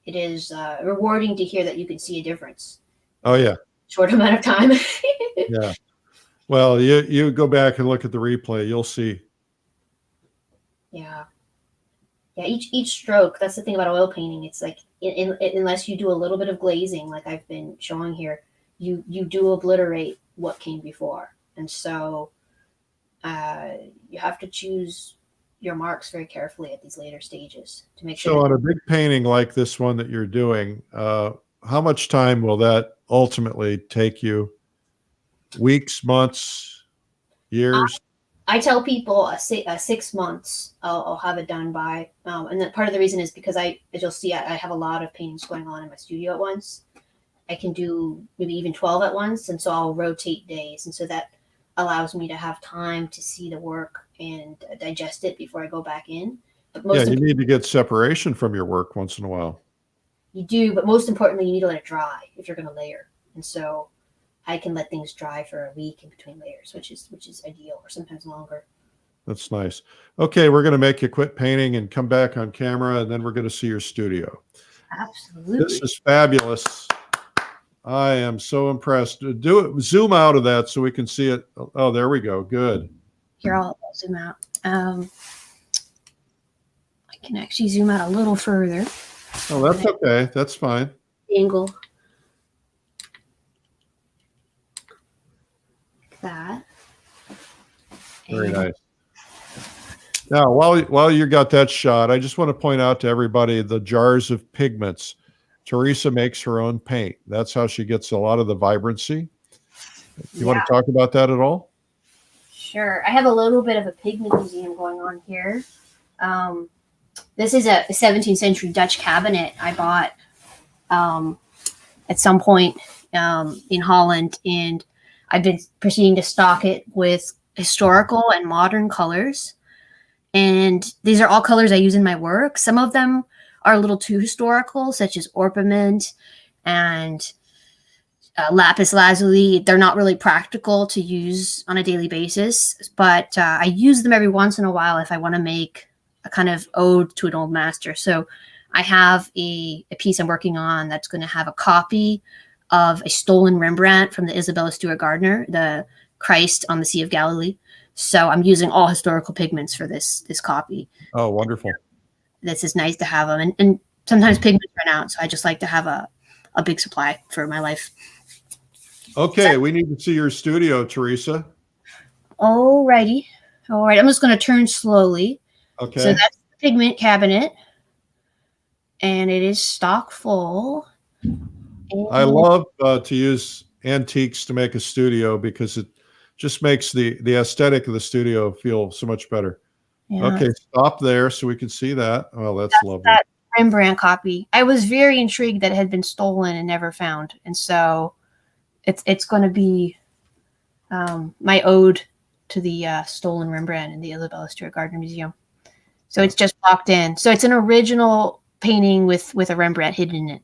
it is rewarding to hear that you can see a difference. Oh yeah, short amount of time. Yeah. Well, you go back and look at the replay, you'll see. Yeah. Yeah, each stroke, that's the thing about oil painting. It's like unless you do a little bit of glazing, like I've been showing here, you do obliterate what came before. And so you have to choose your marks very carefully at these later stages to make sure. So on a big painting like this one that you're doing, how much time will that ultimately take you? Weeks, months, years? I tell people 6 months I'll have it done by. And that part of the reason is because as you'll see, I have a lot of paintings going on in my studio at once. I can do maybe even 12 at once. And so I'll rotate days. And so that allows me to have time to see the work and digest it before I go back in. But You need to get separation from your work once in a while. You do, but most importantly, you need to let it dry if you're going to layer. And so I can let things dry for a week in between layers, which is ideal, or sometimes longer. That's nice. Okay, we're going to make you quit painting and come back on camera, and then we're going to see your studio. Absolutely. This is fabulous. I am so impressed. Do it. Zoom out of that so we can see it. Oh, there we go. Good. Here, I'll zoom out. I can actually zoom out a little further. Oh, that's okay. That's fine. Angle. Like that. Very nice. Now, while you got that shot, I just want to point out to everybody the jars of pigments. Teresa makes her own paint. That's how she gets a lot of the vibrancy. You want to talk about that at all? Sure. I have a little bit of a pigment museum going on here. This is a 17th century Dutch cabinet I bought at some point in Holland, and I've been proceeding to stock it with historical and modern colors. And these are all colors I use in my work. Some of them are a little too historical, such as orpiment and lapis lazuli. They're not really practical to use on a daily basis, but I use them every once in a while if I want to make a kind of ode to an old master. So I have a piece I'm working on that's going to have a copy of a stolen Rembrandt from the Isabella Stewart Gardner, the Christ on the Sea of Galilee. So I'm using all historical pigments for this copy. Oh, wonderful. This is nice to have them. And sometimes pigments run out, so I just like to have a big supply for my life. Okay, we need to see your studio, Teresa. All righty. All right, I'm just going to turn slowly. Okay. So that's the pigment cabinet, and it is stock full. And I love to use antiques to make a studio because it just makes the aesthetic of the studio feel so much better. yeah, Okay, stop there so we can see that. Oh, that's lovely. that Rembrandt copy. I was very intrigued that it had been stolen and never found, and so it's going to be my ode to the stolen Rembrandt in the Isabella Stewart Gardner Museum. So it's just locked in. So it's an original painting with a Rembrandt hidden in it.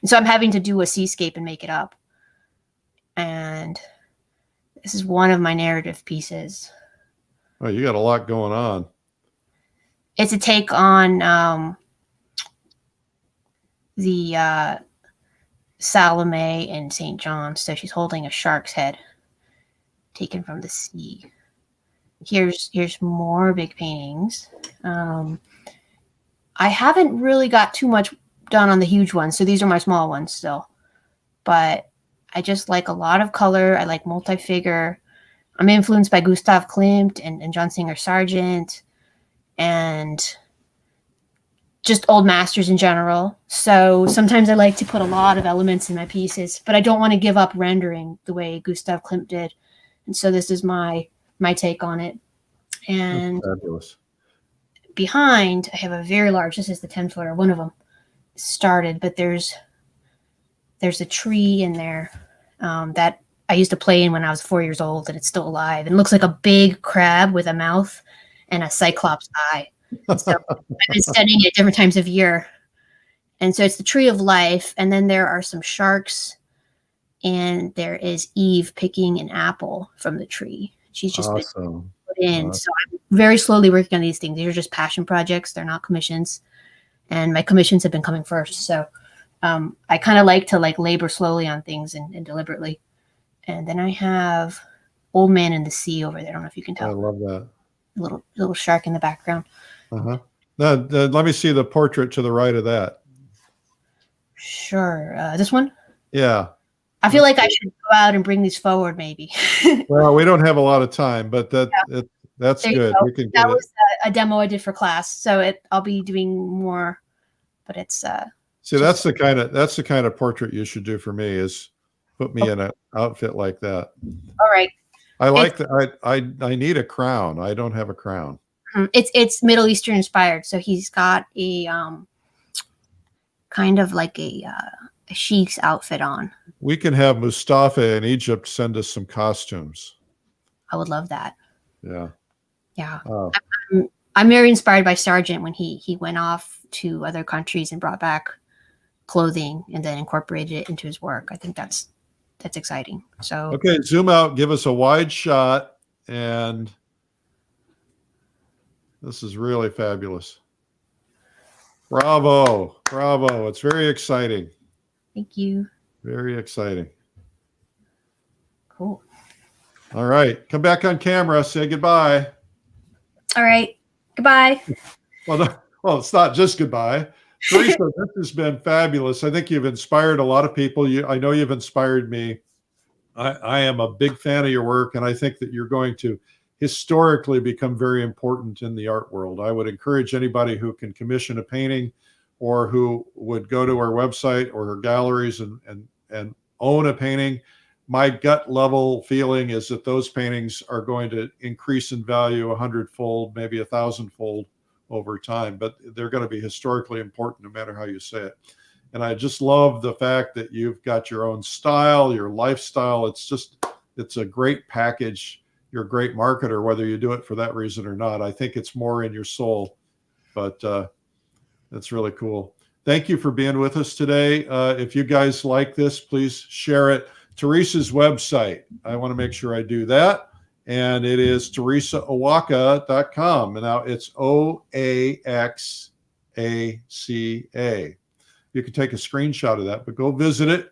And so I'm having to do a seascape and make it up. And this is one of my narrative pieces. Oh, you got a lot going on. It's a take on the Salome and St. John. So she's holding a shark's head taken from the sea. Here's more big paintings. I haven't really got too much done on the huge ones, so these are my small ones still. But I just like a lot of color. I like multi-figure. I'm influenced by Gustav Klimt and John Singer Sargent and just old masters in general. So sometimes I like to put a lot of elements in my pieces, but I don't want to give up rendering the way Gustav Klimt did. And so this is my take on it. And that's fabulous. Behind, I have a very large, this is the 10-footer, one of them started, but there's a tree in there that I used to play in when I was 4 years old, and it's still alive. And it looks like a big crab with a mouth and a cyclops eye. And so I've been studying it different times of year. And so it's the tree of life. And then there are some sharks, and there is Eve picking an apple from the tree. She's just been put in. So I'm very slowly working on these things. These are just passion projects. They're not commissions. And my commissions have been coming first. So I kind of like to labor slowly on things and deliberately. And then I have Old Man in the Sea over there. I don't know if you can tell. I love that. Little shark in the background. Uh-huh. Now, let me see the portrait to the right of that. Sure. This one? Yeah. I feel like I should go out and bring these forward, maybe. Well, we don't have a lot of time, but that's There you good. go. We can That get was a demo I did for class, so I'll be doing more. But it's see, that's the kind of portrait you should do for me, is put me in an outfit like that. all right. I like that. I need a crown. I don't have a crown. It's Middle Eastern inspired, so he's got a kind of like a sheikh's outfit on. We can have Mustafa in Egypt send us some costumes. I would love that. Yeah. Yeah. Oh. I'm very inspired by Sargent when he went off to other countries and brought back clothing and then incorporated it into his work. I think that's exciting. So Okay, zoom out, give us a wide shot, and this is really fabulous. Bravo. Bravo. It's very exciting. thank you. Very exciting. Cool. All right. Come back on camera. Say goodbye. All right. Goodbye. Well, it's not just goodbye. Teresa, this has been fabulous. I think you've inspired a lot of people. I know you've inspired me. I am a big fan of your work, and I think that you're going to historically become very important in the art world. I would encourage anybody who can commission a painting or who would go to our website or her galleries and own a painting. My gut level feeling is that those paintings are going to increase in value 100-fold, maybe 1,000-fold over time, but they're going to be historically important no matter how you say it. And I just love the fact that you've got your own style, your lifestyle. It's a great package. You're a great marketer, whether you do it for that reason or not. I think it's more in your soul, but that's really cool. Thank you for being with us today. If you guys like this, please share it. Teresa's website, I want to make sure I do that. And it is teresaoaxaca.com. And now it's OAXACA. You can take a screenshot of that, but go visit it.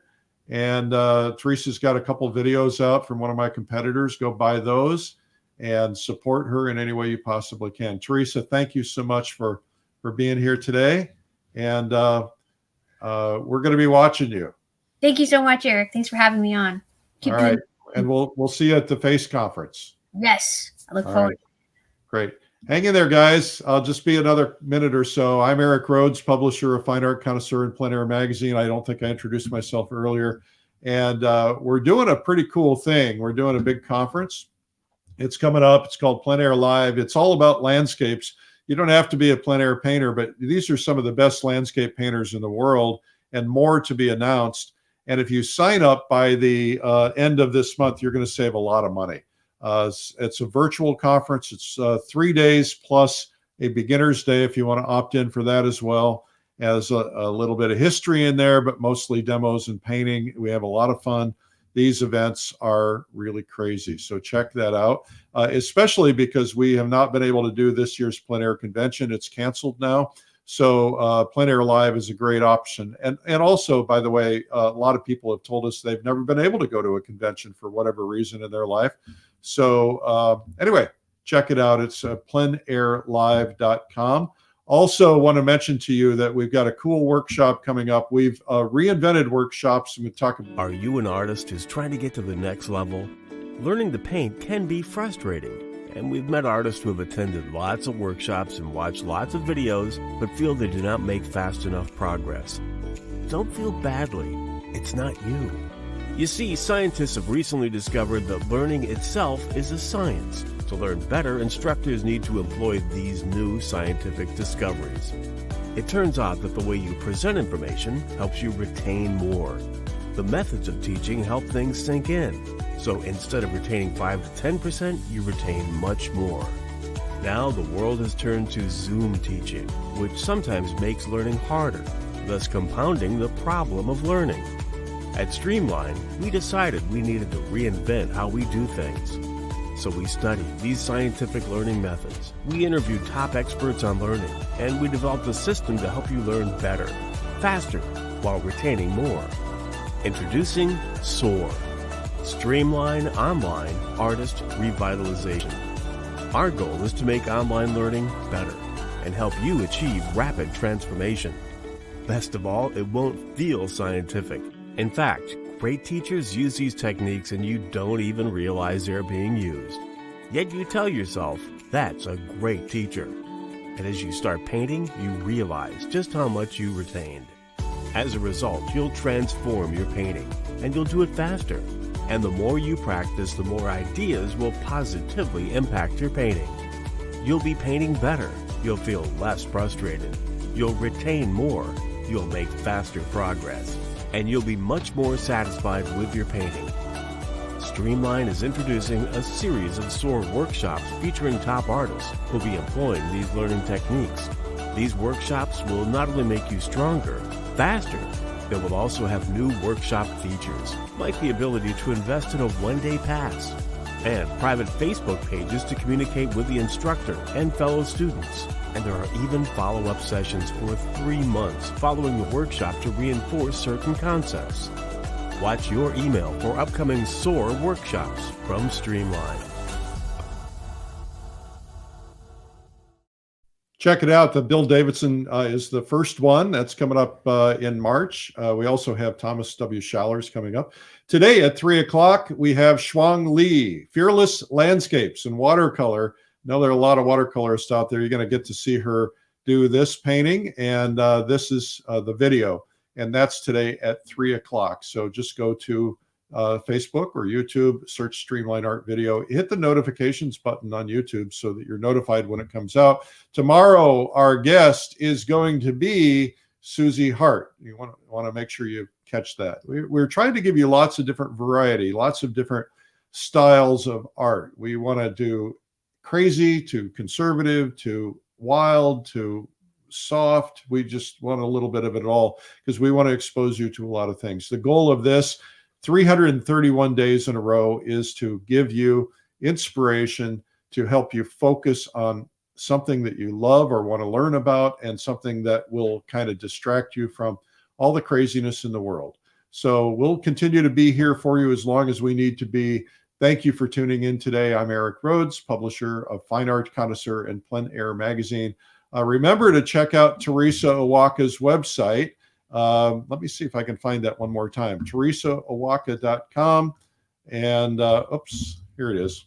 And Teresa's got a couple of videos out from one of my competitors. Go buy those and support her in any way you possibly can. Teresa, thank you so much for being here today. And we're going to be watching you. Thank you so much, Eric. Thanks for having me on. All right. And we'll see you at the FACE conference. Yes. I look All forward. right. Great. Hang in there, guys. I'll just be another minute or so. I'm Eric Rhoads, publisher of Fine Art Connoisseur and Plein Air Magazine. I don't think I introduced myself earlier. And we're doing a pretty cool thing. We're doing a big conference. It's coming up. It's called Plein Air Live. It's all about landscapes. You don't have to be a plein air painter, but these are some of the best landscape painters in the world, and more to be announced. And if you sign up by the end of this month, you're going to save a lot of money. It's a virtual conference. It's 3 days plus a beginner's day if you want to opt in for that as well. As a little bit of history in there, but mostly demos and painting. We have a lot of fun. These events are really crazy. So check that out, especially because we have not been able to do this year's Plein Air convention. It's canceled now. So Plein Air Live is a great option. And also, by the way, a lot of people have told us they've never been able to go to a convention for whatever reason in their life. So anyway, check it out. It's pleinairlive.com. Also want to mention to you that we've got a cool workshop coming up. We've reinvented workshops, and we talk about. Are you an artist who's trying to get to the next level? Learning to paint can be frustrating, and we've met artists who have attended lots of workshops and watched lots of videos, but feel they do not make fast enough progress. Don't feel badly. It's not you. You see, scientists have recently discovered that learning itself is a science. To learn better, instructors need to employ these new scientific discoveries. It turns out that the way you present information helps you retain more. The methods of teaching help things sink in. So instead of retaining 5 to 10%, you retain much more. Now the world has turned to Zoom teaching, which sometimes makes learning harder, thus compounding the problem of learning. At Streamline, we decided we needed to reinvent how we do things. So we studied these scientific learning methods. We interviewed top experts on learning, and we developed a system to help you learn better, faster, while retaining more. Introducing SOAR, Streamline Online Artist Revitalization. Our goal is to make online learning better and help you achieve rapid transformation. Best of all, it won't feel scientific. In fact, great teachers use these techniques and you don't even realize they're being used. Yet you tell yourself, that's a great teacher. And as you start painting, you realize just how much you retained. As a result, you'll transform your painting, and you'll do it faster. And the more you practice, the more ideas will positively impact your painting. You'll be painting better. You'll feel less frustrated. You'll retain more. You'll make faster progress. And you'll be much more satisfied with your painting. Streamline is introducing a series of SOAR workshops featuring top artists who'll be employing these learning techniques. These workshops will not only make you stronger, faster, they will also have new workshop features, like the ability to invest in a one-day pass, and private Facebook pages to communicate with the instructor and fellow students. And there are even follow-up sessions for 3 months following the workshop to reinforce certain concepts. Watch your email for upcoming SOAR workshops from Streamline. Check it out. The Bill Davidson is the first one. That's coming up in March. We also have Thomas W. Schallers coming up. Today at 3 o'clock, we have Shuang Li, Fearless Landscapes in Watercolor. Know there are a lot of watercolorists out there. You're going to get to see her do this painting, and this is the video, and that's today at 3 o'clock. So just go to Facebook or YouTube, search Streamline Art Video. Hit the notifications button on YouTube so that you're notified when it comes out. Tomorrow, our guest is going to be Susie Hart. You want to make sure you catch that. We're trying to give you lots of different variety, lots of different styles of art. We want to do crazy to conservative to wild to soft. We just want a little bit of it all because we want to expose you to a lot of things. The goal of this 331 days in a row is to give you inspiration to help you focus on something that you love or want to learn about, and something that will kind of distract you from all the craziness in the world. So we'll continue to be here for you as long as we need to be. Thank you for tuning in today. I'm Eric Rhoads, publisher of Fine Art Connoisseur and Plein Air magazine. Remember to check out Teresa Oaxaca's website. Let me see if I can find that one more time. teresaoaxaca.com. And oops, here it is.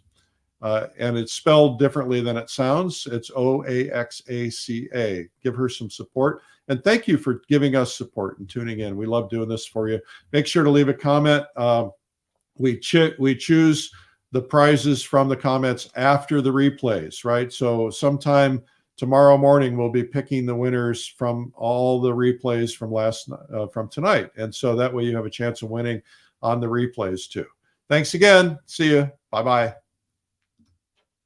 And it's spelled differently than it sounds. It's Oaxaca. Give her some support. And thank you for giving us support and tuning in. We love doing this for you. Make sure to leave a comment. We choose the prizes from the comments after the replays, right? So sometime tomorrow morning, we'll be picking the winners from all the replays from tonight. And so that way you have a chance of winning on the replays too. Thanks again. See you. Bye-bye.